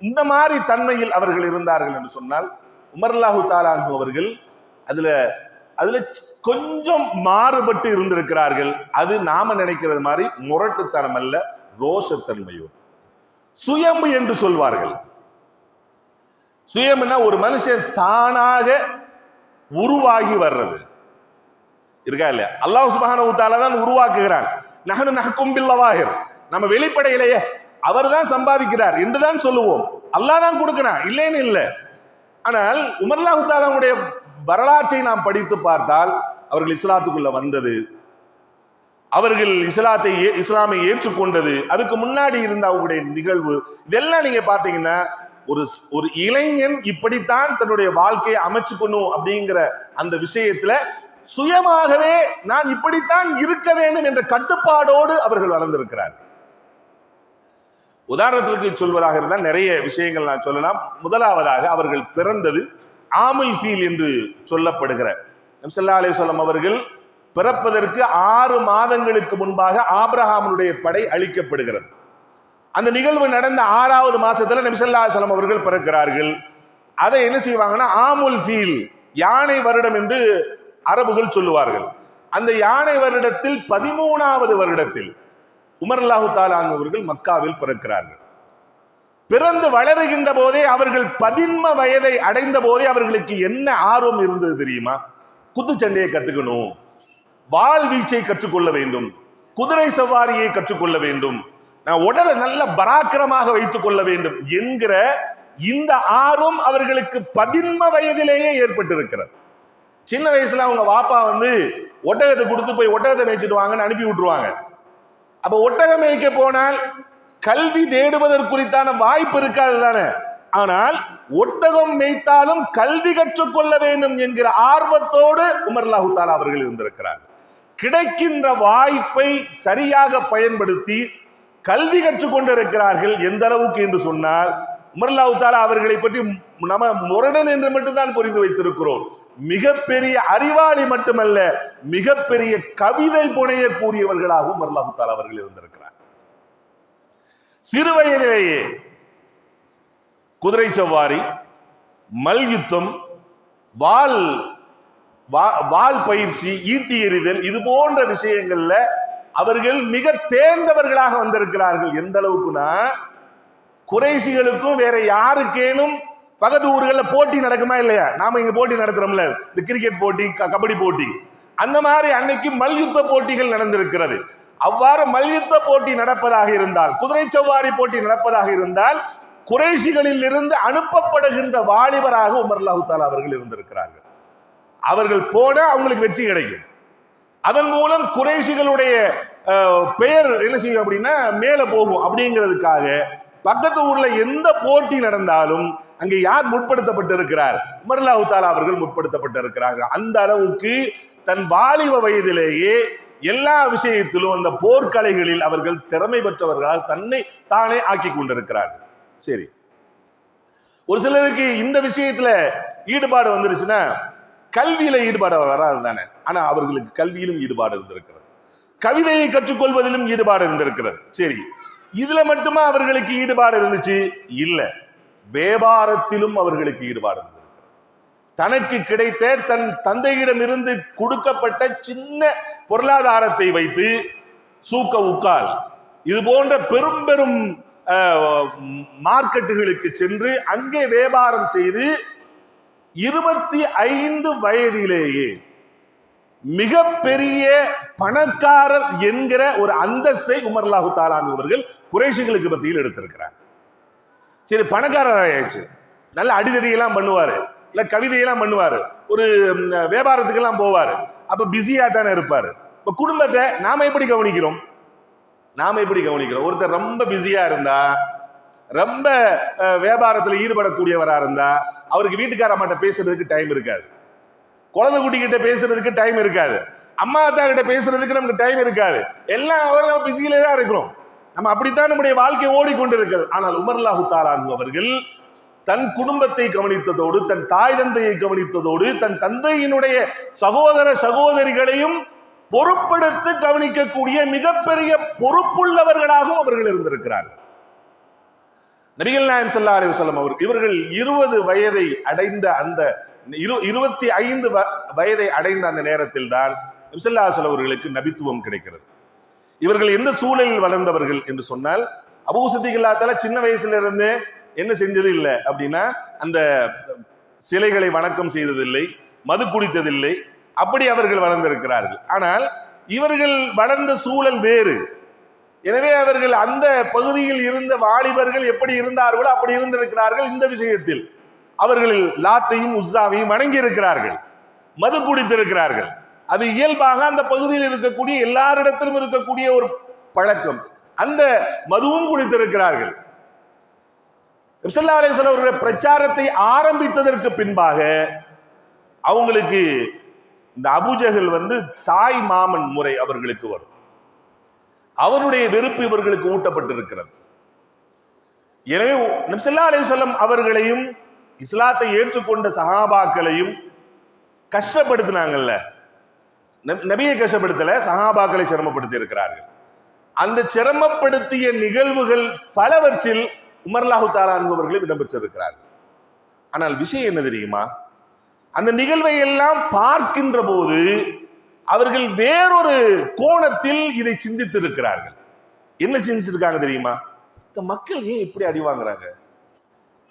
இந்த மாதிரி தன்மையில் அவர்கள் இருந்தார்கள் என்று சொன்னால் உமர் ரலியல்லாஹு தஆலா அன்ஹு அவர்கள் அதுல கொஞ்சம் மாறுபட்டு இருந்திருக்கிறார்கள். அது நாம நினைக்கிறது மாதிரி முரட்டுத்தனம் அல்ல, ரோஷத்தன்மையோ. சுயம்பு என்று சொல்வார்கள். சுயம்னா ஒரு மனுஷன் தானாக உருவாகி வர்றது இருக்கா இல்லையா? அல்லாஹ் சுப்ஹானஹு வ தஆலா தான் உருவாக்குகிறான். நஹ்னு நஹ்கும் பில்லவாஹிர், நம்ம வெளிப்படையிலேயே அவர் தான் சம்பாதிக்கிறார் என்றுதான் சொல்லுவோம். அல்லாஹ் தான் கொடுக்கிறான், இல்லைன்னு இல்லை. ஆனால் உமர் ரலியல்லாஹு தஆலாவுடைய வரலாற்றை நாம் படித்து பார்த்தால் அவர்கள் இஸ்லாத்துக்குள்ள வந்தது, அவர்கள் இஸ்லாமை ஏற்றுக்கொண்டது, அதுக்கு முன்னாடி இருந்த அவங்களுடைய நிகழ்வு, இதெல்லாம் நீங்க பாத்தீங்கன்னா ஒரு இளைஞன் இப்படித்தான் தன்னுடைய வாழ்க்கையை அமைச்சுக்கணும் அப்படிங்கிற அந்த விஷயத்துல சுயமாகவே நான் இப்படித்தான் இருக்க வேண்டும் என்ற கட்டுப்பாடோடு அவர்கள் வளர்ந்திருக்கிறார்கள். உதாரணத்திற்கு சொல்வதாக இருந்தால் நிறைய விஷயங்கள் நான் சொல்லலாம். முதலாவதாக அவர்கள் பிறந்தது ஆமுல் ஃபீல் என்று சொல்லப்படுகிற, நபி ஸல்லல்லாஹு அலைஹி வஸல்லம் அவர்கள் பிறப்பதற்கு 6 மாதங்களுக்கு முன்பாக ஆபிரகாமுடைய படை அழிக்கப்படுகிறது. அந்த நிகழ்வு நடந்த 6வது மாசத்துல நபி ஸல்லல்லாஹு அலைஹி வஸல்லம் அவர்கள் பிறக்கிறார்கள். அதை என்ன செய்வாங்கன்னா ஆமுல் ஃபீல், யானை வருடம் என்று அரபுகள் சொல்லுவார்கள். அந்த யானை வருடத்தில் 13வது வருடத்தில் உமர் ரலியல்லாஹு தஆலா அவர்கள் மக்காவில் பிறக்கிறார்கள். பிறந்து வளருகின்ற போதே அவர்கள் 11 வயதை அடைந்த போதே அவர்களுக்கு என்ன ஆர்வம் இருந்தது தெரியுமா? குத்துச்சண்டையை கத்துக்கணும், வாள் வீச்சை கற்றுக்கொள்ள வேண்டும், குதிரை சவாரியை கற்றுக்கொள்ள வேண்டும், நான் உடலை நல்ல பராக்கிரமாக வைத்துக் கொள்ள வேண்டும் என்கிற இந்த ஆர்வம் அவர்களுக்கு 11 வயதிலேயே ஏற்பட்டிருக்கிறது. சின்ன வயசுல அவங்க வாப்பா ஒட்டகத்தை கொடுத்து போய் ஒட்டகத்தை மேய்ச்சிட்டு வாங்கன்னு அனுப்பி விட்டுருவாங்க. அப்ப ஒட்டகம் மேய்க்க போனால் கல்வி தேடுவதற்குறித்தான வாய்ப்பு இருக்காது தானே. ஆனால் ஒட்டகம் மேய்த்தாலும் கல்வி கற்றுக்கொள்ள வேண்டும் என்கிற ஆர்வத்தோடு உமர் ரலியல்லாஹு தஆலா அவர்கள் இருந்திருக்கிறார். கிடைக்கின்ற வாய்ப்பை சரியாக பயன்படுத்தி கல்வி கற்றுக் கொண்டிருக்கிறார்கள். எந்த அளவுக்கு என்று சொன்னால் உமர் ரலியல்லாஹு தஆலா அவர்களை பற்றி நம்ம முரடன் என்று மட்டும்தான் புரிந்து வைத்திருக்கிறோம். மிகப்பெரிய அறிவாளி மட்டுமல்ல, மிகப்பெரிய கவிதை புனையக்கூடியவர்களாகவும் உமர் ரலியல்லாஹு தஆலா அவர்கள் இருந்திருக்கிறார். சிறு வயதிலேயே குதிரை சவாரி, மல்யுத்தம், வாள் பயிற்சி, ஈட்டி எறிதல், இது போன்ற விஷயங்கள்ல அவர்கள் மிக தேர்ந்தவர்களாக வந்திருக்கிறார்கள். எந்த அளவுக்குனா குறைஷிகளுக்கும் வேற யாருக்கேனும் பக்கத்து ஊர்களில் போட்டி நடக்குமா இல்லையா? நாம இங்க போட்டி நடத்துறோம்ல, இந்த கிரிக்கெட் போட்டி, கபடி போட்டி, அந்த மாதிரி அன்னைக்கு மல்யுத்த போட்டிகள் நடந்திருக்கிறது. அவ்வாறு மல்யுத்த போட்டி நடப்பதாக இருந்தால், குதிரை சவாரி போட்டி நடப்பதாக இருந்தால், குறைஷிகளில் இருந்து அனுப்பப்படுகின்ற வாலிபராக உமர் ரலியல்லாஹு தஆலா அவர்கள் இருந்திருக்கிறார்கள். அவர்கள் போன அவங்களுக்கு வெற்றி கிடைக்கும். அதன் மூலம் குறைஷிகளுடைய பெயர் என்ன செய்யும் அப்படின்னா மேல போகும். அப்படிங்கிறதுக்காக பக்கத்து ஊர்ல எந்த போட்டி நடந்தாலும் அங்கே யார் முற்படுத்தப்பட்டிருக்கிறார்? உமர் ரலியல்லாஹு தஆலா அவர்கள் முற்படுத்தப்பட்டிருக்கிறார்கள். அந்த அளவுக்கு தன் வாலிப வயதிலேயே எல்லா விஷயத்திலும் அந்த போர்க்கலைகளில் அவர்கள் திறமை பெற்றவர்களால் தன்னை தானே ஆக்கி கொண்டிருக்கிறார்கள். சரி, ஒரு சிலருக்கு இந்த விஷயத்துல ஈடுபாடு வந்துருச்சுன்னா கல்வியில ஈடுபாடு வராது தானே. ஆனா அவர்களுக்கு கல்வியிலும் ஈடுபாடு இருந்திருக்கிறது, கவிதையை கற்றுக்கொள்வதிலும் ஈடுபாடு இருந்திருக்கிறது. சரி, இதுல மட்டுமா அவர்களுக்கு ஈடுபாடு இருந்துச்சு? இல்ல, வியாபாரத்திலும் அவர்களுக்கு ஈடுபாடு இருந்திருக்கிறது. தனக்கு கிடைத்த தன் தந்தையிடம் இருந்து கொடுக்கப்பட்ட சின்ன பொருளாதாரத்தை வைத்து சூக்க உக்கால் இது போன்ற பெரும் பெரும் மார்க்கெட்டுகளுக்கு சென்று அங்கே வியாபாரம் செய்து 25 வயதிலேயே மிகப்பெரிய பணக்காரர் என்கிற ஒரு அந்தஸ்தை உமர் ரலியல்லாஹு தஆலா அவர்கள் குறைஷிகளுக்கு மத்தியில் எடுத்திருக்கிறார். சரி, பணக்காரர் ஆயாச்சு, நல்ல அடிதடியெல்லாம் பண்ணுவாரு, இல்ல கவிதையெல்லாம் பண்ணுவாரு, ஒரு வியாபாரத்துக்கு எல்லாம் போவாரு, அப்ப பிஸியா தானே இருப்பாரு. இப்ப குடும்பத்தை நாம எப்படி கவனிக்கிறோம்? ஒருத்தர் ரொம்ப பிஸியா இருந்தா, ரொம்ப வியாபாரத்துல ஈடுபடக்கூடியவரா இருந்தா அவருக்கு வீட்டுக்கார அம்மாட்ட பேசுறதுக்கு டைம் இருக்காது, குழந்தை குட்டி கிட்ட பேசுறதுக்கு டைம் இருக்காது, அம்மா அத்தா கிட்ட பேசுறதுக்கு நமக்கு டைம் இருக்காது. எல்லாம் அவர் பிஸியிலே தான் இருக்கிறோம். நம்ம அப்படித்தான் நம்முடைய வாழ்க்கை ஓடிக்கொண்டிருக்கிறது. ஆனால் உமர் ரலியல்லாஹு தஆலா அவர்கள் தன் குடும்பத்தை கவனித்ததோடு, தன் தாய் தந்தையை கவனித்ததோடு, தன் தந்தையினுடைய சகோதர சகோதரிகளையும் பொறுப்படுத்தி கவனிக்கக்கூடிய மிகப்பெரிய பொறுப்புள்ளவர்களாகவும் அவர்கள் இருந்திருக்கிறார்கள். நபிகள் நாயகம் ஸல்லல்லாஹு அலைஹி வஸல்லம் இவர்கள் 20 வயதை அடைந்த அந்த 25 வயதை அடைந்த அந்த நேரத்தில் தான் நபி ஸல்லல்லாஹு அலைஹி வஸல்லம் அவர்களுக்கு நபித்துவம் கிடைக்கிறது. இவர்கள் எந்த சூழலில் வளர்ந்தவர்கள் என்று சொன்னால், அபூ சித்திக் ரலியல்லாஹு தஆலா சின்ன வயசுல இருந்து என்ன செஞ்சது இல்லை அப்படின்னா, அந்த சிலைகளை வணக்கம் செய்ததில்லை, மது குடித்ததில்லை, அப்படி அவர்கள் வளர்ந்திருக்கிறார்கள். ஆனால் இவர்கள் வளர்ந்த சூழல் வேறு. எனவே அவர்கள் அந்த பகுதியில் இருந்த வாலிபர்கள் எப்படி இருந்தார்களோ அப்படி இருந்திருக்கிறார்கள். இந்த விஷயத்தில் அவர்கள் லாத்தையும் உஸ்ஸாவையும் வணங்கி இருக்கிறார்கள், மது குடித்திருக்கிறார்கள். அது இயல்பாக அந்த பகுதியில் இருக்கக்கூடிய எல்லாரிடத்திலும் இருக்கக்கூடிய ஒரு பழக்கம். அந்த மதுவும் குடித்திருக்கிறார்கள். ஸல்லல்லாஹு அலைஹி வஸல்லம் பிரச்சாரத்தை ஆரம்பித்ததற்கு பின்பாக அவங்களுக்கு இந்த அபூஜஹல் தாய் மாமன் முறை அவர்களுக்கு வரும். அவருடைய வெறுப்பு இவர்களுக்கு ஊட்டப்பட்டிருக்கிறது. எனவே நபி ஸல்லல்லாஹு அலைஹி வஸல்லம் அவர்களையும் இஸ்லாத்தை ஏற்றுக்கொண்ட சஹாபாக்களையும் கஷ்டப்படுத்தினாங்கல்ல, நபியை கஷ்டப்படுத்தல, சஹாபாக்களை சிரமப்படுத்தி இருக்கிறார்கள். அந்த சிரமப்படுத்திய நிகழ்வுகள் பலவற்றில் உமர் ரலியல்லாஹு தஆலா அவர்களும் இடம்பெற்றிருக்கிறார்கள். ஆனால் விஷயம் என்ன தெரியுமா? அந்த நிகழ்வை எல்லாம் பார்க்கின்ற போது அவர்கள் வேறொரு கோணத்தில் இதை சிந்தித்திருக்கிறார்கள். என்ன சிந்திச்சிருக்காங்க தெரியுமா? இந்த மக்கள் ஏன் இப்படி அடி வாங்குறாங்க?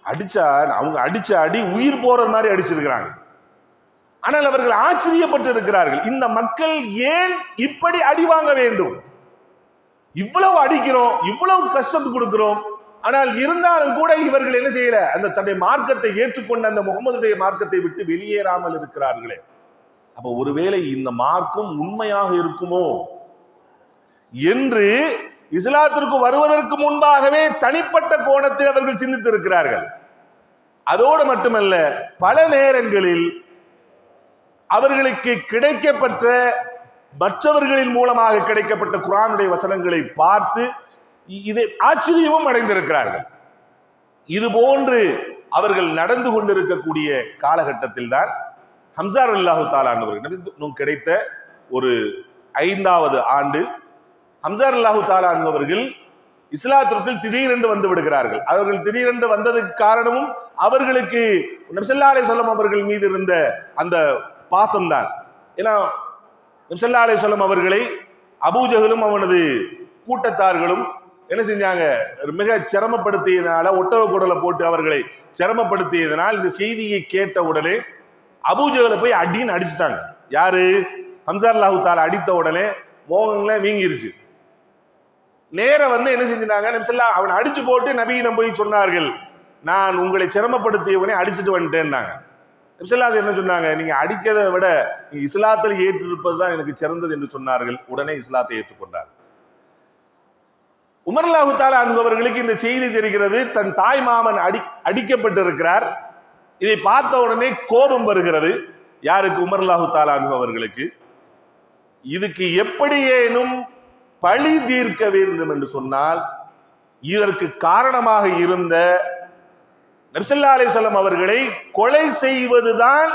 அடிச்சா அவங்க அடிச்ச அடி உயிர் போறது மாதிரி அடிச்சிருக்கிறாங்க. ஆனால் அவர்கள் ஆச்சரியப்பட்டு இருக்கிறார்கள், இந்த மக்கள் ஏன் இப்படி அடி வாங்க வேண்டும்? இவ்வளவு அடிக்கிறோம், இவ்வளவு கஷ்டத்து கொடுக்கிறோம், ஆனால் இருந்தாலும் கூட இவர்கள் என்ன செய்யல, அந்த தன்னுடைய மார்க்கத்தை ஏற்றுக்கொண்ட அந்த முகமதுடைய மார்க்கத்தை விட்டு வெளியேறாமல் இருக்கிறார்களே. அப்ப ஒருவேளை இந்த மார்க்கம் உண்மையாக இருக்குமோ என்று இஸ்லாத்திற்கு வருவதற்கு முன்பாகவே தனிப்பட்ட கோணத்தில் அவர்கள் சிந்தித்து இருக்கிறார்கள். அதோடு மட்டுமல்ல, பல நேரங்களில் அவர்களுக்கு கிடைக்கப்பட்ட மற்றவர்களின் மூலமாக கிடைக்கப்பட்ட குர்ஆனுடைய வசனங்களை பார்த்து இதை ஆச்சரியமும் அடைந்திருக்கிறார்கள். இது போன்று அவர்கள் நடந்து கொண்டிருக்கக்கூடிய காலகட்டத்தில் தான் ஹம்ஸா ரலியல்லாஹு தஆலா அவர்கள் கிடைத்த ஒரு 5வது ஆண்டு ஹம்ஸா ரலியல்லாஹு தஆலா அவர்கள் இஸ்லாத்திற்குள் திடீரென்று வந்து விடுகிறார்கள். அவர்கள் திடீரென்று வந்ததுக்கு காரணமும் அவர்களுக்கு நபி ஸல்லல்லாஹு அலைஹி வஸல்லம் அவர்கள் மீது இருந்த அந்த பாசம்தான். ஏன்னா நபி ஸல்லல்லாஹு அலைஹி வஸல்லம் அவர்களை அபூஜஹலும் அவனது கூட்டத்தார்களும் என்ன செஞ்சாங்க, மிக சிரமப்படுத்தியதனால, ஒட்டக குடலை போட்டு அவர்களை சிரமப்படுத்தியதனால் இந்த செய்தியை கேட்ட உடனே அபூஜஹலை போய் அடின்னு அடிச்சுட்டாங்க. யாரு? ஹம்ஸா ரலியல்லாஹு தஆலா அடித்த உடனே மோகங்கள வீங்கிருச்சு. நேர வந்து என்ன செஞ்சாங்க, நபி ஸல்லல்லாஹு அவனை அடிச்சு போட்டு நபியிடம் போய் சொன்னார்கள், நான் உங்களை சிரமப்படுத்தியவனே அடிச்சுட்டு வந்துட்டேன்னாங்க. நபி ஸல்லல்லாஹு என்ன சொன்னாங்க, நீங்க அடிக்கிறதை விட நீங்க இஸ்லாத்தில் ஏற்றிருப்பது தான் எனக்கு சிறந்தது என்று சொன்னார்கள். உடனே இஸ்லாத்தை ஏற்றுக்கொண்டார். உமர் ரலியல்லாஹு தஆலா அவர்களுக்கு இந்த செய்தி தெரிகிறது, தன் தாய் மாமன் அடிக்கப்பட்டிருக்கிறார். இதை பார்த்த உடனே கோபம் வருகிறது. யாருக்கு? உமர் ரலியல்லாஹு தஆலா அவர்களுக்கு. இதுக்கு எப்படியேனும் பழி தீர்க்க வேண்டும் என்று சொன்னால் இதற்கு காரணமாக இருந்த நபி ஸல்லல்லாஹு அலைஹி வஸல்லம் அவர்களை கொலை செய்வதுதான்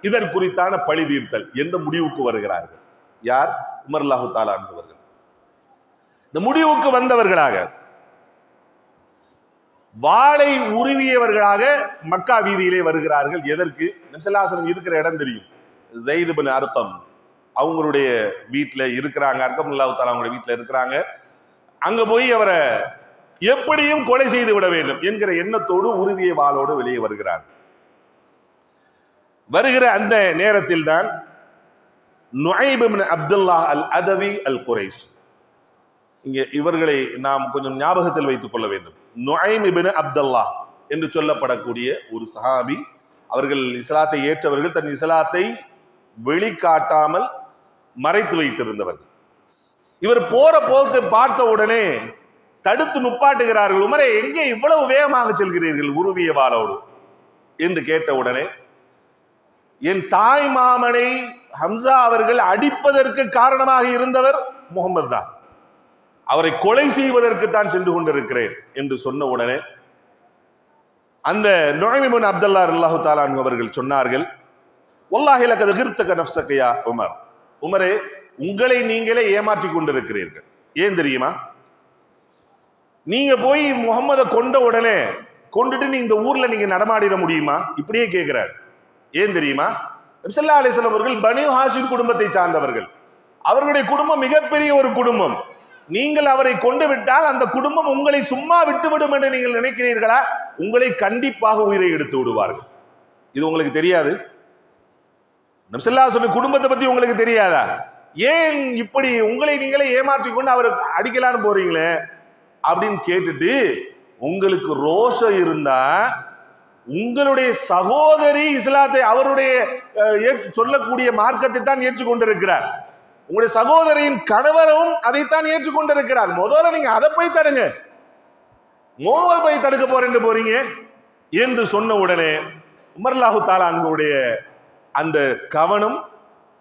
இதன் குறித்தான பழி தீர்த்தல் என்ற முடிவுக்கு வருகிறார்கள். யார்? உமர் ரலியல்லாஹு தஆலா அவர்கள். இந்த முடிவுக்கு வந்தவர்களாக, வாளை உருவியவர்களாக மக்கா வீதியிலே வருகிறார்கள். எதற்கு? நபி ஸல்லல்லாஹு அலைஹி வஸல்லம் இருக்கிற இடம் தெரியும். ஸைத் இப்னு அர்கம் அவங்களுடைய வீட்டுல இருக்கிறாங்க. அர்கம் ரலியல்லாஹு தஆலா அவங்களுடைய வீட்டுல இருக்கிறாங்க. அங்க போய் அவரை எப்படியும் கொலை செய்து விட வேண்டும் என்கிற எண்ணத்தோடு உறுதிய வாளோடு வெளியே வருகிறார். வருகிற அந்த நேரத்தில் தான் நுஐம் இப்னு அப்துல்லாஹ் அல் அதவி அல் குரைஷ், இங்க இவர்களை நாம் கொஞ்சம் ஞாபகத்தில் வைத்துக் கொள்ள வேண்டும். நுஐம் இப்னு அப்துல்லாஹ் என்று சொல்லப்படக்கூடிய ஒரு சஹாபி. அவர்கள் இஸ்லாத்தை ஏற்றவர்கள், தன் இஸ்லாத்தை வெளிக்காட்டாமல் மறைத்து வைத்திருந்தவர்கள். இவர் போற போக்கு பார்த்த உடனே தடுத்து நுப்பாட்டுகிறார்கள். உமரே, எங்கே இவ்வளவு வேகமாக செல்கிறீர்கள் உருவிய வாளோடு என்று கேட்ட உடனே, என் தாய் மாமனை ஹம்ஸா அவர்கள் அடிப்பதற்கு காரணமாக இருந்தவர் முகமது தான், அவரை கொலை செய்வதற்கு தான் சென்று கொண்டிருக்கிறேன் என்று சொன்ன உடனே அந்த நுஐம் இப்னு அப்துல்லாஹ் ரலியல்லாஹு தஆலா அவர்கள் சொன்னார்கள், வல்லாஹி லகத் கிர்தக நஃப்ஸக யா உமர். உமரே, உங்களை நீங்களே ஏமாற்றிக் கொண்டிருக்கிறீர்கள். ஏன் தெரியுமா? நீங்க போய் முகமதை கொண்ட உடனே கொண்டுட்டு நீ இந்த ஊர்ல நீங்க நடமாடிட முடியுமா? இப்படியே கேட்கிறார். ஏன் தெரியுமா? நபி ஸல்லல்லாஹு அலைஹி வஸல்லம் அவர்கள் பனு ஹாஷிம் குடும்பத்தை சார்ந்தவர்கள். அவர்களுடைய குடும்பம் மிகப்பெரிய ஒரு குடும்பம். நீங்கள் அவரை கொண்டு விட்டால் அந்த குடும்பம் உங்களை சும்மா விட்டுவிடும் என்று நீங்கள் நினைக்கிறீர்களா? உங்களை கண்டிப்பாக உயிரை எடுத்து விடுவார்கள். இது உங்களுக்கு தெரியாது? நபி ஸல்லல்லாஹு அலைஹி வஸல்லம் குடும்பத்தை பத்தி உங்களுக்கு தெரியாதா? ஏன் இப்படி உங்களை நீங்களே ஏமாற்றிக் கொண்டு அவரை அடிக்கலான்னு போறீங்களே அப்படின்னு கேட்டுட்டு, உங்களுக்கு ரோஷம் இருந்தா உங்களுடைய சகோதரி இஸ்லாத்தை, அவருடைய சொல்லக்கூடிய மார்க்கத்தை தான் ஏற்றுக்கொண்டிருக்கிறார். உங்களுடைய சகோதரியின் கணவரும் அதைத்தான் ஏற்றுக்கொண்டிருக்கிறார். முதல்ல நீங்க அதை போய் தடுங்க, மோவை போய் தடுக்க போறீங்க என்று சொன்ன உடனே உமர் ரலியல்லாஹு தஆலா அவர்களுடைய அந்த கவனம்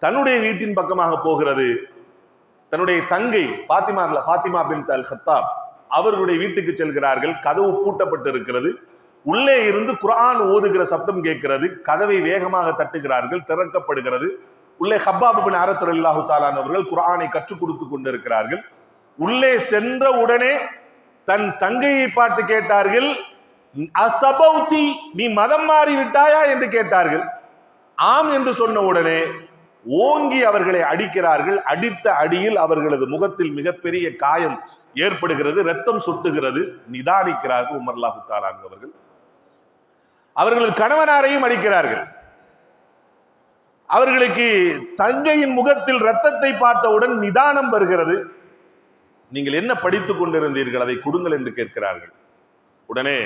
தன்னுடைய வீட்டின் பக்கமாக போகிறது. தன்னுடைய தங்கை ஃபாத்திமா பின்த் அல் கத்தாப் அவர்களுடைய வீட்டுக்கு செல்கிறார்கள். கதவு பூட்டப்பட்டு இருக்கிறது. உள்ளே இருந்து குர்ஆன் ஓதுகிற சப்தம் கேட்கிறது. கதவை வேகமாக தட்டுகிறார்கள், திறக்கப்படுகிறது. உள்ளே ஹப்பாப் இப்னு அரத் ரலியல்லாஹு தஆலா அவர்கள் குர்ஆனை கற்றுக் கொடுத்து கொண்டிருக்கிறார்கள். உள்ளே சென்ற உடனே தன் தங்கையை பார்த்து கேட்டார்கள், அசபௌதி, நீ மதம் மாறி விட்டாயா என்று கேட்டார்கள். ஆம் என்று சொன்ன உடனே ஓங்கி அவர்களை அடிக்கிறார்கள். அடித்த அடியில் அவர்களது முகத்தில் மிகப்பெரிய காயம் ஏற்படுகிறது, ரத்தம் சொட்டுகிறது. நிதானிக்கிறார்கள் உமர் ரலியல்லாஹு தஆலா அவர்கள். அவர்களது கணவனாரையும் அடிக்கிறார்கள். அவர்களுக்கு தங்கையின் முகத்தில் ரத்தத்தை பார்த்தவுடன் நிதானம் வருகிறது. நீங்கள் என்ன படித்துக் கொண்டிருந்தீர்கள், அதை கொடுங்கள் என்று கேட்கிறார்கள். உடனே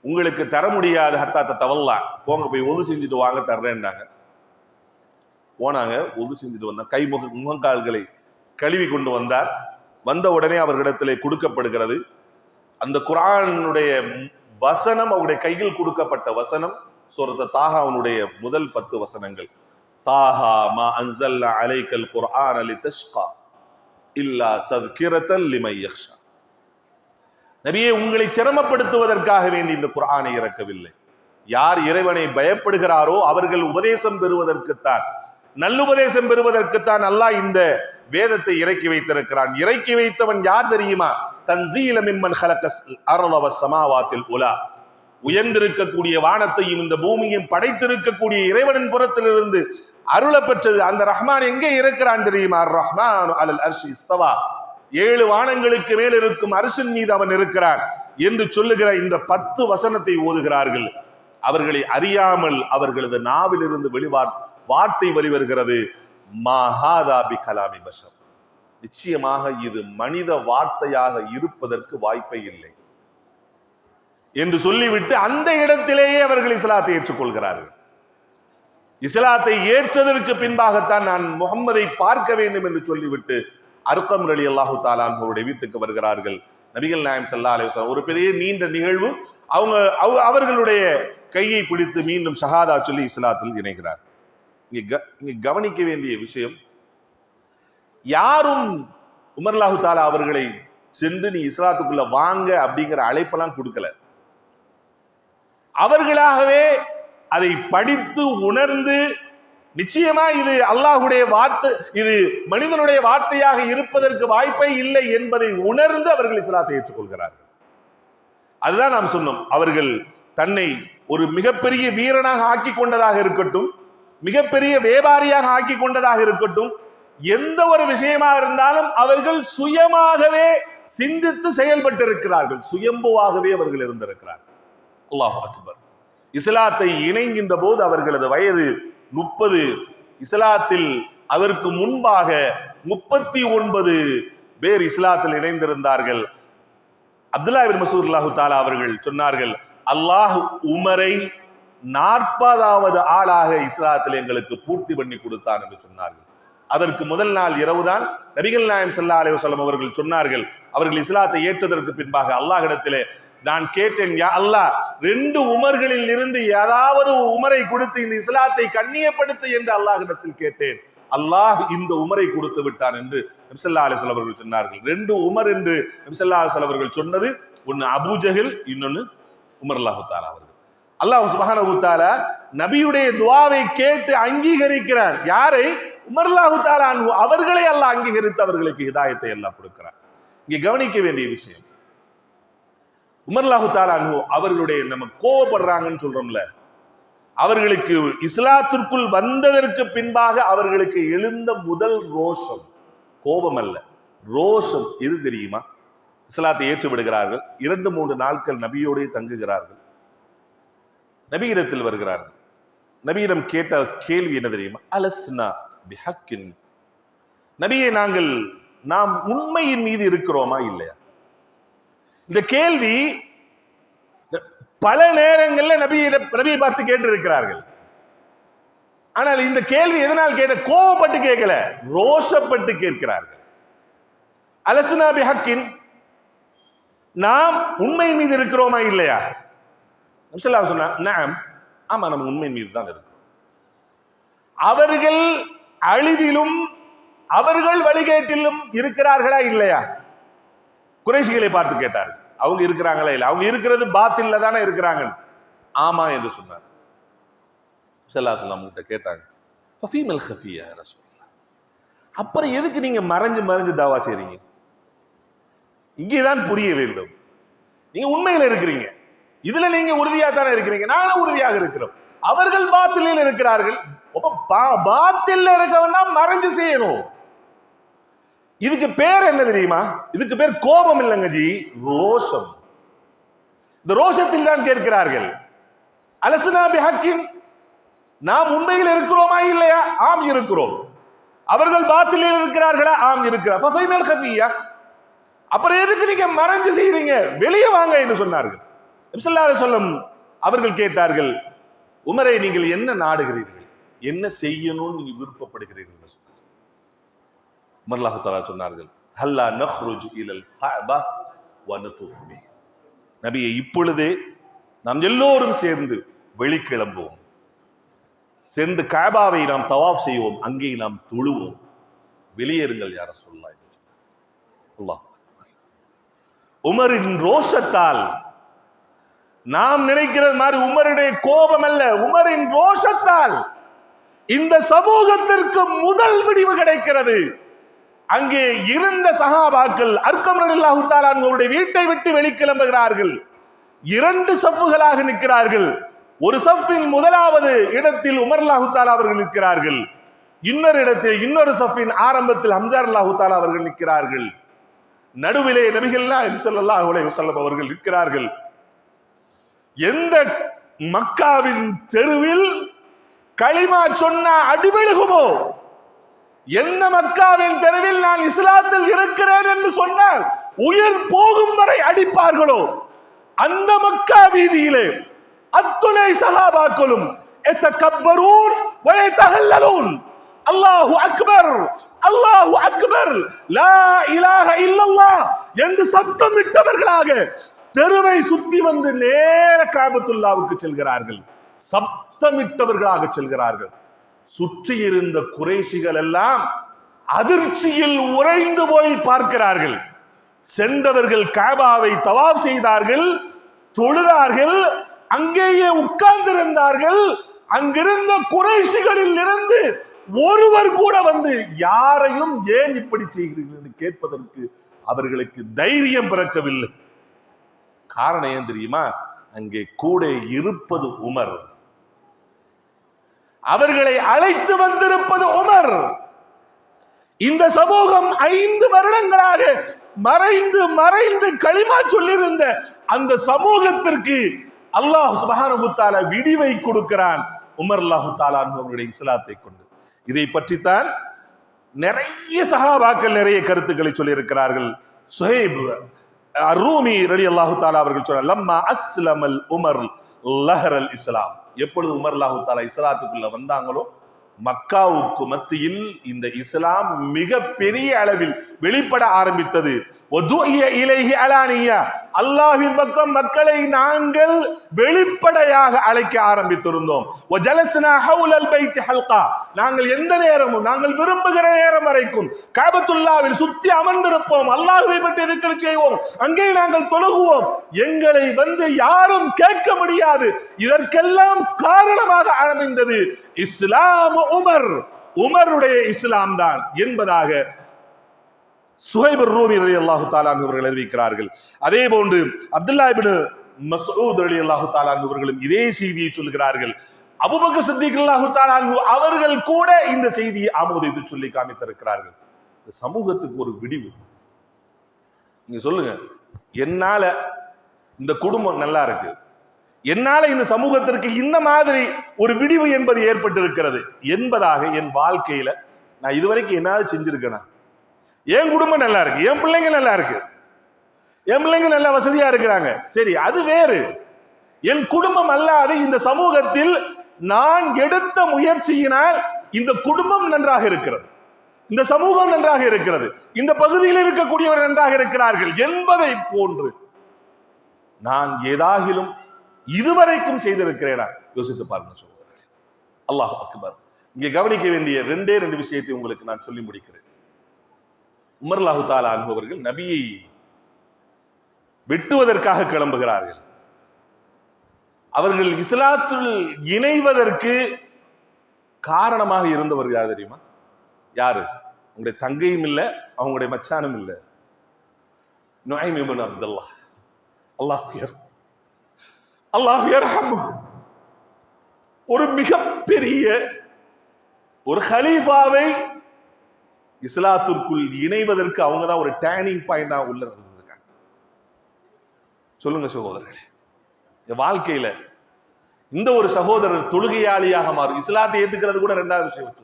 உங்களுக்கு தர முடியாது, ஹத்தாத்த தவல்லா, போங்க போய் ஒது செஞ்சுட்டு வாங்க, தர்றேன்னாங்க. போனாங்க, ஒது செஞ்சுட்டு வந்தார். கை முகங்கால்களை கழுவி கொண்டு வந்தார். வந்த உடனே அவர்களிடத்திலே கொடுக்கப்படுகிறது அந்த குர்ஆனுடைய வசனம். அவருடைய கையில் கொடுக்கப்பட்ட வசனம் சூரத்து தாஹாவுடைய முதல் 10 வசனங்கள். தாஹா மா அன்ஸல்னா அலைக்கல் குர்ஆன லிதஷ்கா இல்லா தذ்கிரத்தன் லிமன் யக்ஷா. நபியே, உங்களை சிரமப்படுத்துவதற்காக வேண்டி இந்த குர்ஆனை இறக்கவில்லை. யார் இறைவனை பயப்படுகிறாரோ அவர்கள் உபதேசம் பெறுவதற்குத்தான், நல்லுபதேசம் பெறுவதற்குத்தான் அல்லாஹ் இந்த வேதத்தை இறக்கி வைத்திருக்கிறான். இறக்கி வைத்தவன் யார் தெரியுமா? தன்சீல மிம்மன் ஹலகஸ் அர்த வஸ்ஸமாவாத்தில் உலா. உயர்ந்திருக்கக்கூடிய வானத்தையும் இந்த பூமியையும் படைத்திருக்கக்கூடிய இறைவனின் புறத்திலிருந்து அருளப்பெற்றது. அந்த ரஹ்மான் எங்கே இருக்கிறான் தெரியுமா? அர் ரஹ்மான் அலல் அர்ஷி இஸ்தவா. 7 வானங்களுக்கு மேல் இருக்கும் அர்ஷின் மீது அவன் இருக்கிறான் என்று சொல்லுகிற இந்த 10 வசனத்தை ஓதுகிறார்கள். அவர்களை அறியாமல் அவர்களது நாவிலிருந்து வார்த்தை வெளிவருகிறது, மஹாதா பி கலாமி பஷர். நிச்சயமாக இது மனித வார்த்தையாக இருப்பதற்கு வாய்ப்பே இல்லை என்று சொல்லிவிட்டு அந்த இடத்திலேயே அவர்கள் இஸ்லாத்தை ஏற்றுக்கொள்கிறார்கள். இஸ்லாத்தை ஏற்றதற்கு பின்பாகத்தான் நான் முகம்மதை பார்க்க வேண்டும் என்று சொல்லிவிட்டு அர்கம் ரலியல்லாஹு தஆலா அவருடைய வீட்டுக்கு வருகிறார்கள். நபிகள் நாயகம் ஸல்லல்லாஹு அலைஹி வஸல்லம் ஒரு பெரிய நீண்ட நிகழ்வு. அவர்களுடைய கையை பிடித்து மீண்டும் ஷஹாதா சொல்லி இஸ்லாத்தில் இணைகிறார். இங்க கவனிக்க வேண்டிய விஷயம், யாரும் உமர் ரலியல்லாஹு தஆலா அவர்களை சென்று நீ இஸ்லாத்துக்குள்ள வாங்க அப்படிங்கிற அழைப்பெல்லாம் கொடுக்கல. அவர்களாகவே அதை படித்து உணர்ந்து, நிச்சயமா இது அல்லாஹ்வுடைய வார்த்தை, இது மனிதனுடைய வார்த்தையாக இருப்பதற்கு வாய்ப்பே இல்லை என்பதை உணர்ந்து அவர்கள் இஸ்லாத்தை ஏற்றுக்கொள்கிறார்கள். அதுதான் நாம் சொன்னோம். அவர்கள் தன்னை ஒரு மிகப்பெரிய வீரனாக ஆக்கி கொண்டதாக இருக்கட்டும், மிகப்பெரிய வியாபாரியாக ஆக்கி கொண்டதாக இருக்கட்டும், எந்த ஒரு விஷயமாக இருந்தாலும் அவர்கள் சுயமாகவே சிந்தித்து செயல்பட்டு இருக்கிறார்கள். சுயம்புவாகவே அவர்கள் இருந்திருக்கிறார்கள். அல்லாஹ் அக்பர். இஸ்லாத்தை இணைகின்ற போது அவர்களது வயது 30. இஸ்லாத்தில் அதற்கு முன்பாக 39 பேர் இஸ்லாத்தில் இணைந்திருந்தார்கள். அப்துல்லா இப்னு மஸ்ஊத் ரலியல்லாஹு தஆலா அவர்கள் சொன்னார்கள், அல்லாஹ் உமரை 40வது ஆளாக இஸ்லாத்தில் எங்களுக்கு பூர்த்தி பண்ணி கொடுத்தான் என்று சொன்னார்கள். அதற்கு முதல் நாள் இரவுதான் நபிகள் நாயகம் ஸல்லல்லாஹு அலைஹி வஸல்லம் அவர்கள் சொன்னார்கள், அவர்கள் இஸ்லாத்தை ஏற்றதற்கு பின்பாக அல்லாஹ்விடத்திலே நான் கேட்டேன், யா அல்லாஹ், 2 உமர்களில் இருந்து ஏதாவது உமரை கொடுத்து இந்த இஸ்லாத்தை கண்ணியப்படுத்து என்று அல்லாஹ்விடத்தில் கேட்டேன். அல்லாஹ் இந்த உமரை கொடுத்து விட்டான் என்று நபி ஸல்லல்லாஹு அலைஹி வஸல்லம் அவர்கள் சொன்னார்கள். 2 உமர் என்று நபி ஸல்லல்லாஹு அலைஹி வஸல்லம் அவர்கள் சொன்னது, ஒன்னு அபூ ஜஹல், இன்னொன்னு உமர் ரலியல்லாஹு தஆலா அவர்கள். அல்லாஹ் சுப்ஹானஹு வ தஆலா நபியுடைய துஆவை கேட்டு அங்கீகரிக்கிறார். யாரை? உமர் ரலியல்லாஹு தஆலா அன்ஹு அவர்களை அல்லாஹ் அங்கீகரித்து அவர்களுக்கு ஹிதாயத்தை அல்லாஹ் கொடுக்கிறார். இங்கே கவனிக்க வேண்டிய விஷயம், உமர் ரலியல்லாஹு தஆலா அன்ஹு அவர்களுடைய, நம்ம கோபப்படுறாங்கன்னு சொல்றோம்ல, அவர்களுக்கு இஸ்லாத்திற்குள் வந்ததற்கு பின்பாக அவர்களுக்கு எழுந்த முதல் ரோஷம், கோபம் அல்ல, ரோஷம் எது தெரியுமா? இஸ்லாத்தை ஏற்று விடுகிறார்கள். 2-3 நாட்கள் நபியோடே தங்குகிறார்கள். நபியிடத்தில் வருகிறார்கள். நபியிடம் கேட்ட கேள்வி என்ன தெரியுமா? அலஸ்னா பிஹக்கின். நபியே, நாம் உண்மையின் மீது இருக்கிறோமா இல்லையா? இந்த கேள்வி பல நேரங்கள்ல நபியை பார்த்து கேட்டு இருக்கிறார்கள். ஆனால் இந்த கேள்வி எதனால் கேட்ட? கோபப்பட்டு கேட்கல, ரோஷப்பட்டு கேட்கிறார்கள். அலஸ்னா பிஹக்கின், நாம் உண்மை மீது இருக்கிறோமா இல்லையா? சொன்னா, ஆமா, நம்ம உண்மை மீது தான் இருக்கிறோம். அவர்கள் அழிவிலும் அவர்கள் வழிகேட்டிலும் இருக்கிறார்களா இல்லையா? குறைஷிகளை பார்த்து கேட்டார்கள், அவங்க இருக்கிறாங்களா இல்ல? அவங்க இருக்கிறது பாத்தில்ல தானே இருக்கிறாங்க. ஆமா என்று சொன்னார். ஸல்லல்லாஹு கேட்டாங்க, ஃபஃபீமல் ஹஃபியா யா ரசூலல்லாஹ், அப்புறம் எதுக்கு நீங்க மறைஞ்சு மறைஞ்சு தாவா செய்றீங்க? இங்கேதான் புரிய வேண்டும். நீங்க உண்மையில இருக்கிறீங்க, இதுல நீங்க உறுதியா தானே இருக்கிறீங்க, நானும் உறுதியாக இருக்கிறோம். அவர்கள் பாத்திலில் இருக்கிறார்கள். பாத்தில இருக்கவன் தான் மறைஞ்சு செய்யணும். இதுக்கு பேர் என்ன தெரியுமா? இதுக்கு பேர் கோபம் இல்லைங்க ஜி, ரோஷம். இந்த ரோஷத்தில் தான் கேட்கிறார்கள், அலஸ்னா பிஹக்கின், நாம் உண்மையில் இருக்கிறோமா இல்லையா? ஆம் இருக்கிறோம். அவர்கள் பாத்திலில் இருக்கிறார்களா? ஆம் இருக்கிறார். அப்புறம் எதுக்கு நீங்க மறைஞ்சு செய்றீங்க? வெளியே வாங்க என்று சொன்னார்கள். நபி ஸல்லல்லாஹு அலைஹி வஸல்லம் அவர்கள் கேட்டார்கள், உமரை நீங்கள் என்ன நாடுகிறீர்கள், என்ன செய்யணும்னு நீங்க விருப்பப்படுகிறீர்கள்? உமர் ரலியல்லாஹு தஆலா சொன்னார்கள், ஹல்லா நஹ்ருஜ் இலல் கஅபா வ நதுஃப் பிஹி. நபியே, இப்பொழுதே நாம் எல்லோரும் சேர்ந்து வெளிக்கிளம்புவோம், சென்று கஅபாவை நாம் தவாப் செய்வோம், அங்கே நாம் தொழுவோம், வெளியேறுங்கள் யா ரசூலுல்லாஹ். அல்லாஹ், உமரின் ரோஷத்தால், நாம் நினைக்கிறது மாதிரி உமருடைய கோபம் அல்ல, உமரின் ரோஷத்தால் இந்த சமூகத்திற்கு முதல் விடிவு கிடைக்கிறது. அங்கே இருந்த சஹாபாக்கள் அர்கம் ரலியல்லாஹு தஆலா அவருடைய வீட்டை விட்டு வெளிக்கிளம்புகிறார்கள். 2 சஃப்புகளாக நிற்கிறார்கள். ஒரு சஃப்பின் முதலாவது இடத்தில் உமர் ரலியல்லாஹு தஆலா அவர்கள் நிற்கிறார்கள். இன்னொரு இடத்தில், இன்னொரு சஃப்பின் ஆரம்பத்தில் ஹம்ஸா ரலியல்லாஹு தஆலா அவர்கள் நிற்கிறார்கள். நடுவிலே நபிகள் ஸல்லல்லாஹு அலைஹி வஸல்லம் அவர்கள் நிற்கிறார்கள். எந்த மக்காவின் தெருவில் களிமா சொன்னா அடிபெழுகுமோ, என்ன மக்காவின் தெருவில் நான் இஸ்லாத்தில் இருக்கிறேன் என்று சொன்னால் உயிர் போகும் வரை அடிப்பார்களோ, அந்த மக்கா வீதியிலே அத்துணை சஹாபாக்களும் எத்தகப்பரூன் வ யதஹல்லலூன், அல்லாஹு அக்பர் அல்லாஹு அக்பர் லா இலாஹ இல்லல்லாஹ் என்று சத்தமிட்டவர்களாக தெருவை சுத்தி வந்து நேர காபத்துல்லாவுக்கு செல்கிறார்கள். சப்தமிட்டவர்களாக செல்கிறார்கள். சுற்றி இருந்த குறைஷிகள் எல்லாம் அதிர்ச்சியில் உறைந்து போய் பார்க்கிறார்கள். சென்றவர்கள் காபாவை தவாப் செய்தார்கள், தொழுதார்கள், அங்கேயே உட்கார்ந்திருந்தார்கள். அங்கிருந்த குறைஷிகளில் இருந்து ஒருவர் கூட வந்து யாரையும் ஏன் இப்படி செய்கிறீர்கள் என்று கேட்பதற்கு அவர்களுக்கு தைரியம் பிறக்கவில்லை. காரணம் ஏன் தெரியுமா? அங்கே கூட இருப்பது உமர், அவர்களை அழைத்து வந்திருப்பது உமர். இந்த சமூகம் 5 வருடங்களாக மறைந்து மறைந்து களிமா சொல்லியிருந்த அந்த சமூகத்திற்கு அல்லாஹ் சுப்ஹானஹு வ தஆலா விடிவை கொடுக்கிறான் உமர் ரலியல்லாஹு தஆலா அவர்களுடைய இஸ்லாத்தை கொண்டு. இதை பற்றித்தான் நிறைய சஹாபாக்கள் நிறைய கருத்துக்களை சொல்லி இருக்கிறார்கள். சுஹைப் அர்-ரூமி ரலியல்லாஹு தஆலா அவர்கள் சொல்றார், லம்மா அஸ்லமல் உமர் லஹரல் இஸ்லாம். எப்பொழுது உமர் ரலியல்லாஹு தஆலா இஸ்லாத்துக்குள்ள வந்தாங்களோ, மக்காவுக்கு மத்தியில் இந்த இஸ்லாம் மிக பெரிய அளவில் வெளிப்பட ஆரம்பித்தது. அல்லாஹ்வின் பக்கம் மக்களை நாங்கள் வெளிப்படையாக அழைக்க ஆரம்பித்திருந்தோம். நாங்கள் எந்த நேரமும், நாங்கள் விரும்புகிற நேரம் வரைக்கும் காபத்துல்லாவில் சுத்தி அமர்ந்திருப்போம், அல்லாஹ்வை பற்றி திக்ர் செய்வோம், அங்கே நாங்கள் தொழுகுவோம், எங்களை வந்து யாரும் கேட்க முடியாது. இதற்கெல்லாம் காரணமாக அமைந்தது இஸ்லாம் உமர், உமருடைய இஸ்லாம் தான் என்பதாக சுஹைப் அர்-ரூமி ரலியல்லாஹு தஆலா அவர்கள் அறிவிக்கிறார்கள். அதே போன்று அப்துல்லாஹ் இப்னு மஸ்ஊத் ரலியல்லாஹு தஆலா அவர்களும் இதே செய்தியை சொல்கிறார்கள். அபூபக்கர் சித்திக் ரலியல்லாஹு தஆலா அவர்கள் கூட இந்த செய்தியை ஆமோதித்து சொல்லி காமித்திருக்கிறார்கள். இந்த சமூகத்துக்கு ஒரு விடிவு. நீங்க சொல்லுங்க, என்னால இந்த குடும்பம் நல்லா இருக்கு, என்னால இந்த சமூகத்திற்கு இந்த மாதிரி ஒரு விடிவு என்பது ஏற்பட்டிருக்கிறது என்பதாக என் வாழ்க்கையில நான் இதுவரைக்கும் என்னால செஞ்சிருக்கேனா? என் குடும்பம் நல்லா இருக்கு, என் பிள்ளைங்க நல்லா இருக்கு, என் பிள்ளைங்க நல்லா வசதியா இருக்கிறாங்க, சரி அது வேறு. என் குடும்பம் அல்லாது இந்த சமூகத்தில் நான் எடுத்த முயற்சியினால் இந்த குடும்பம் நன்றாக இருக்கிறது, இந்த சமூகம் நன்றாக இருக்கிறது, இந்த பகுதியில் இருக்கக்கூடியவர் நன்றாக இருக்கிறார்கள் என்பதை போன்று நான் ஏதாகிலும் இதுவரைக்கும் செய்திருக்கிறேனா? யோசித்து பாருங்க சொல்லுவார்கள். அல்லாஹ் அக்பர். இங்கே கவனிக்க வேண்டிய 2 விஷயத்தை உங்களுக்கு நான் சொல்லி முடிக்கிறேன். உமர் ரலியல்லாஹு தஆலா அவர்கள் நபியை வெட்டுவதற்காக கிளம்புகிறார்கள். அவர்கள் இஸ்லாத்தில் இணைவதற்கு காரணமாக இருந்தவர் யார் தெரியுமா? யாரு? உங்களுடைய தங்கையும் இல்ல, அவங்களுடைய மச்சானும் இல்ல, நுஐம் இப்னு அப்துல்லாஹ். அல்லாஹ் யர்ஹமு. ஒரு மிகப்பெரிய ஒரு ஹலீஃபாவை இஸ்லாத்திற்குள் இணைவதற்கு அவங்க தான் ஒரு டேர்னிங் பாயிண்டா உள்ள இருந்திருக்காங்க. சொல்லுங்க சகோதரர்களே, வாழ்க்கையில இந்த ஒரு சகோதரர் தொழுகையாளியாக மாறும். இஸ்லாத்தை ஏத்துக்கிறது கூட இரண்டாவது விஷயம்.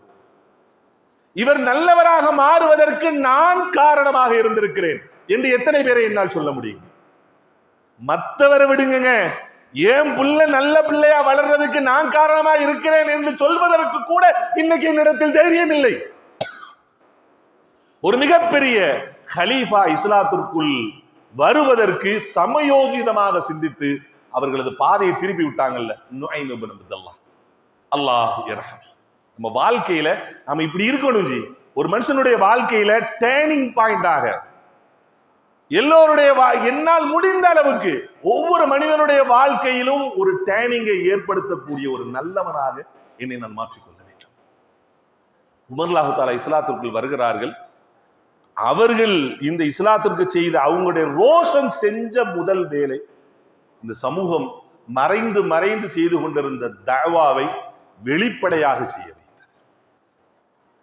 இவர் நல்லவராக மாறுவதற்கு நான் காரணமாக இருந்திருக்கிறேன் என்று எத்தனை பேரை என்னால் சொல்ல முடியும்? மற்றவரை விடுங்க, ஏன் புள்ள நல்ல பிள்ளையா வளர்றதுக்கு நான் காரணமா இருக்கிறேன் என்று சொல்வதற்கு கூட இன்னைக்கு என்னிடத்தில் தைரியம் இல்லை. ஒரு மிகப்பெரிய ஹலீஃபா இஸ்லாத்திற்குள் வருவதற்கு சமயோஜிதமாக சிந்தித்து அவர்களது பாதையை திருப்பி விட்டாங்கல்ல. அல்லாஹ் யர்ஹம். நம்ம வாழ்க்கையில நம்ம இப்படி இருக்கணும் ஜி. ஒரு மனுஷனுடைய வாழ்க்கையில டேர்னிங் பாயிண்டாக எல்லோருடைய என்னால் முடிந்த அளவுக்கு ஒவ்வொரு மனிதனுடைய வாழ்க்கையிலும் ஒரு டேர்னிங்கை ஏற்படுத்தக்கூடிய ஒரு நல்லவனாக என்னை நான் மாற்றிக்கொள்ள வேண்டும். உமர் அல்லாஹு தஆலா இஸ்லாத்திற்குள் வருகிறார்கள். அவர்கள் இந்த இஸ்லாத்திற்கு செய்த அவங்களுடைய ரோஷன் செஞ்ச முதல் வேலை இந்த சமூகம் மறைந்து மறைந்து செய்து கொண்டிருந்த தஅவாவை வெளிப்படையாக செய்ய வைத்தது.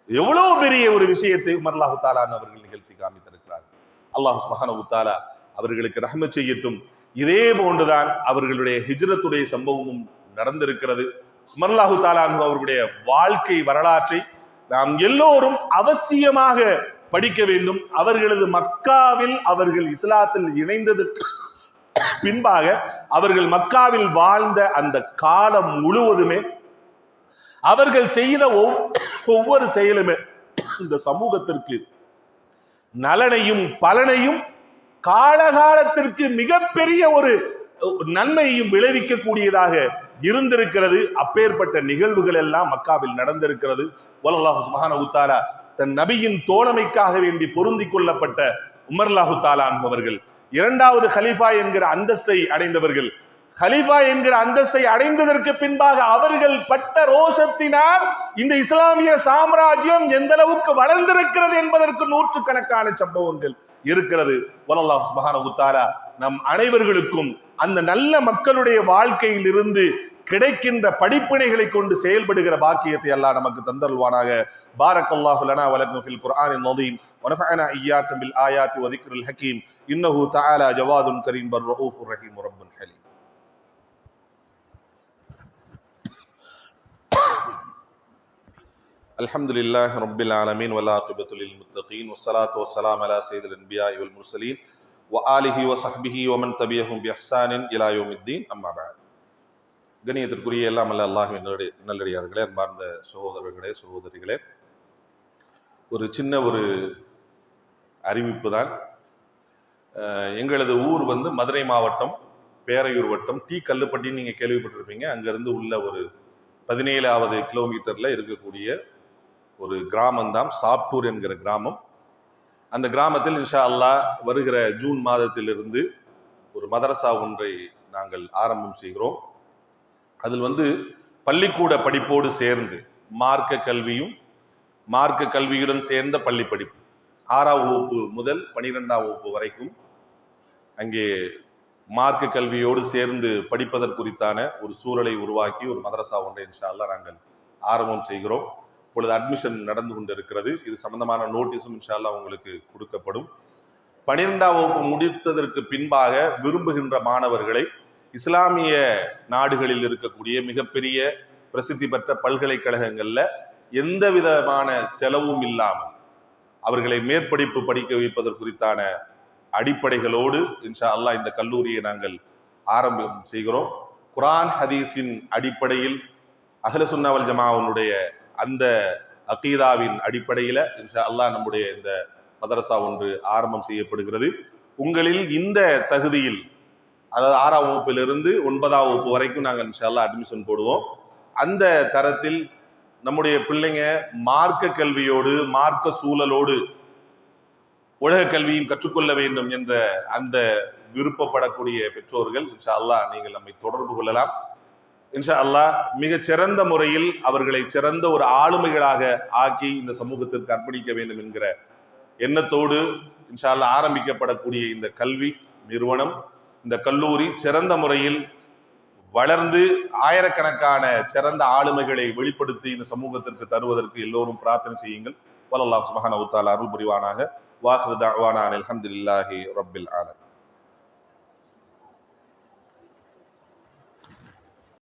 எவ்வளவு பெரிய ஒரு விஷயத்தை உமர் அல்லாஹு தஆலா அவர்கள் நிகழ்த்தி காமித்திருக்கிறார்கள். அல்லாஹ் சுப்ஹானஹு வ தஆலா அவர்களுக்கு ரஹ்மத் செய்யட்டும். இதே போன்றுதான் அவர்களுடைய ஹிஜ்ரத்துடைய சம்பவமும் நடந்திருக்கிறது. உமர் அல்லாஹு தஆலா அவர்களுடைய வாழ்க்கை வரலாற்றை நாம் எல்லோரும் அவசியமாக படிக்க வேண்டும். அவர்களது மக்காவில் அவர்கள் இஸ்லாத்தில் இணைந்ததற்கு பின்பாக அவர்கள் மக்காவில் வாழ்ந்த அந்த காலம் முழுவதுமே அவர்கள் செய்த ஒவ்வொரு செயலுமே இந்த சமூகத்திற்கு நலனையும் பலனையும் காலகாலத்திற்கு மிகப்பெரிய ஒரு நன்மையையும் விளைவிக்கக்கூடியதாக இருந்திருக்கிறது. அப்பேற்பட்ட நிகழ்வுகள் எல்லாம் மக்காவில் நடந்திருக்கிறது. வல்லல்லாஹு சுப்ஹானஹு வ தஆலா தன் நபியின் தோழமைக்காக வேண்டி பொருந்தி கொள்ளப்பட்ட உமர் அல்லாஹு தஆலா அவர்கள் இரண்டாவது ஹலீஃபா என்கிற அந்தஸ்தை அடைந்தவர்கள். ஹலீஃபா என்கிற அந்தஸ்தை அடைந்ததற்கு பின்பாக அவர்கள் பட்ட ரோஷத்தினால் இந்த இஸ்லாமிய சாம்ராஜ்யம் எந்த அளவுக்கு வளர்ந்திருக்கிறது என்பதற்கு நூற்றுக்கணக்கான சம்பவங்கள் இருக்கிறது. வல்லல்லாஹு சுப்ஹானஹு வ தஆலா நம் அனைவர்களுக்கும் அந்த நல்ல மக்களுடைய வாழ்க்கையில் இருந்து கிடைக்கின்ற படிப்பினைகளை கொண்டு செயல்படுகிற பாக்கியத்தை அல்லாஹ் நமக்கு தந்தருள்வானாக. பாரக்கல்லாஹு லனா வ லக்கும் ஃபில் குர்ஆனில் நதீம் வ நஃபஅனா இய்யாக்கும் பில் ஆயாத்தி வ ذிக்ரில் ஹகீம் இன்னஹு தஆலா ஜவாதுன் கரீம் பர் ரഊஃபுர் ரஹீம் ரப்புல் ஹலீம். அல்ஹம்துலில்லாஹி ரப்பில் ஆலமீன் வல் ஆகிபத்து லில் முத்தகீன் வஸ்ஸலாத்து வஸ்ஸலாமு அலா ஸய்யிதில் அன்பியாஇ வல் முர்ஸலீன் வ ஆலிஹி வ ஸஹ்பிஹி வ மன் தபியஹும் பி இஹ்சானின் இலா யௌமித்தீன். அம்மா பஅத். கண்ணியத்திற்குரிய எல்லாம் அல்ல அல்லாஹ்வின் நல்லடியார்களே, அன்பார்ந்த சகோதரர்களே சகோதரிகளே, ஒரு சின்ன ஒரு அறிவிப்பு தான். எங்களது ஊர் மதுரை மாவட்டம் பேரையூர் வட்டம் டி கல்லுப்பட்டின்னு நீங்க கேள்விப்பட்டிருப்பீங்க. அங்கிருந்து உள்ள ஒரு 17வது கிலோமீட்டர்ல இருக்கக்கூடிய ஒரு கிராமம் தான் சாப்டூர் என்கிற கிராமம். அந்த கிராமத்தில் இன்ஷா அல்லாஹ் வருகிற ஜூன் மாதத்திலிருந்து ஒரு மதரசா ஒன்றை நாங்கள் ஆரம்பம் செய்கிறோம். அதில் பள்ளிக்கூட படிப்போடு சேர்ந்து மார்க்க கல்வியும் மார்க்க கல்வியுடன் சேர்ந்த பள்ளி படிப்பு 6ஆம் வகுப்பு முதல் 12ஆம் வகுப்பு வரைக்கும் அங்கே மார்க்க கல்வியோடு சேர்ந்து படிப்பதற்குறித்தான ஒரு சூழலை உருவாக்கி ஒரு மதரசா ஒன்றை இன்ஷா அல்லாஹ் நாங்கள் ஆரம்பம் செய்கிறோம். இப்பொழுது அட்மிஷன் நடந்து கொண்டிருக்கிறது. இது சம்பந்தமான நோட்டீஸும் இன்ஷா அல்லாஹ் உங்களுக்கு கொடுக்கப்படும். 12ஆம் வகுப்பு முடித்ததற்கு பின்பாக விரும்புகின்ற மாணவர்களை இஸ்லாமிய நாடுகளில் இருக்கக்கூடிய மிகப்பெரிய பிரசித்தி பெற்ற பல்கலைக்கழகங்கள்ல எந்த விதமான செலவும் இல்லாமல் அவர்களை மேற்படிப்பு படிக்க வைப்பதற்குறித்தான அடிப்படைகளோடு இன்ஷா அல்லாஹ் இந்த கல்லூரியை நாங்கள் ஆரம்பம் செய்கிறோம். குர்ஆன் ஹதீஸின் அடிப்படையில் அஹ்லு சுன்னா வல் ஜமாஅவுடைய அந்த அகீதாவின் அடிப்படையில இன்ஷா அல்லாஹ் நம்முடைய இந்த மதரசா ஒன்று ஆரம்பம் செய்யப்படுகிறது. உங்களில் இந்த தகுதியில், அதாவது 6ஆம் வகுப்பிலிருந்து 9ஆம் வகுப்பு வரைக்கும் நாங்கள் இன்ஷா அல்லாஹ் அட்மிஷன் போடுவோம். அந்த தரத்தில் நம்முடைய பிள்ளைங்க மார்க்க கல்வியோடு மார்க்க சூழலோடு உலக கல்வியும் கற்றுக்கொள்ள வேண்டும் என்ற அந்த விருப்பப்படக்கூடிய பெற்றோர்கள் இன்ஷா அல்லாஹ் நீங்கள் நம்மை தொடர்பு கொள்ளலாம். இன்ஷா அல்லாஹ் மிகச் சிறந்த முறையில் அவர்களை சிறந்த ஒரு ஆளுமைகளாக ஆக்கி இந்த சமூகத்திற்கு அர்ப்பணிக்க வேண்டும் என்கிற எண்ணத்தோடு இன்ஷா அல்லாஹ் ஆரம்பிக்கப்படக்கூடிய இந்த கல்வி நிறுவனம், இந்த கல்லூரி சிறந்த முறையில் வளர்ந்து ஆயிரக்கணக்கான சிறந்த ஆளுமைகளை வெளிப்படுத்தி இந்த சமூகத்திற்கு தருவதற்கு எல்லோரும் பிரார்த்தனை செய்யுங்கள். வல்லல்லாஹு சுப்ஹானஹு வ தஆலா அருள் புரிவானாக. வாஹிரு தஅவானா அல்ஹம்துலில்லாஹி ரப்பில் ஆலமீன்.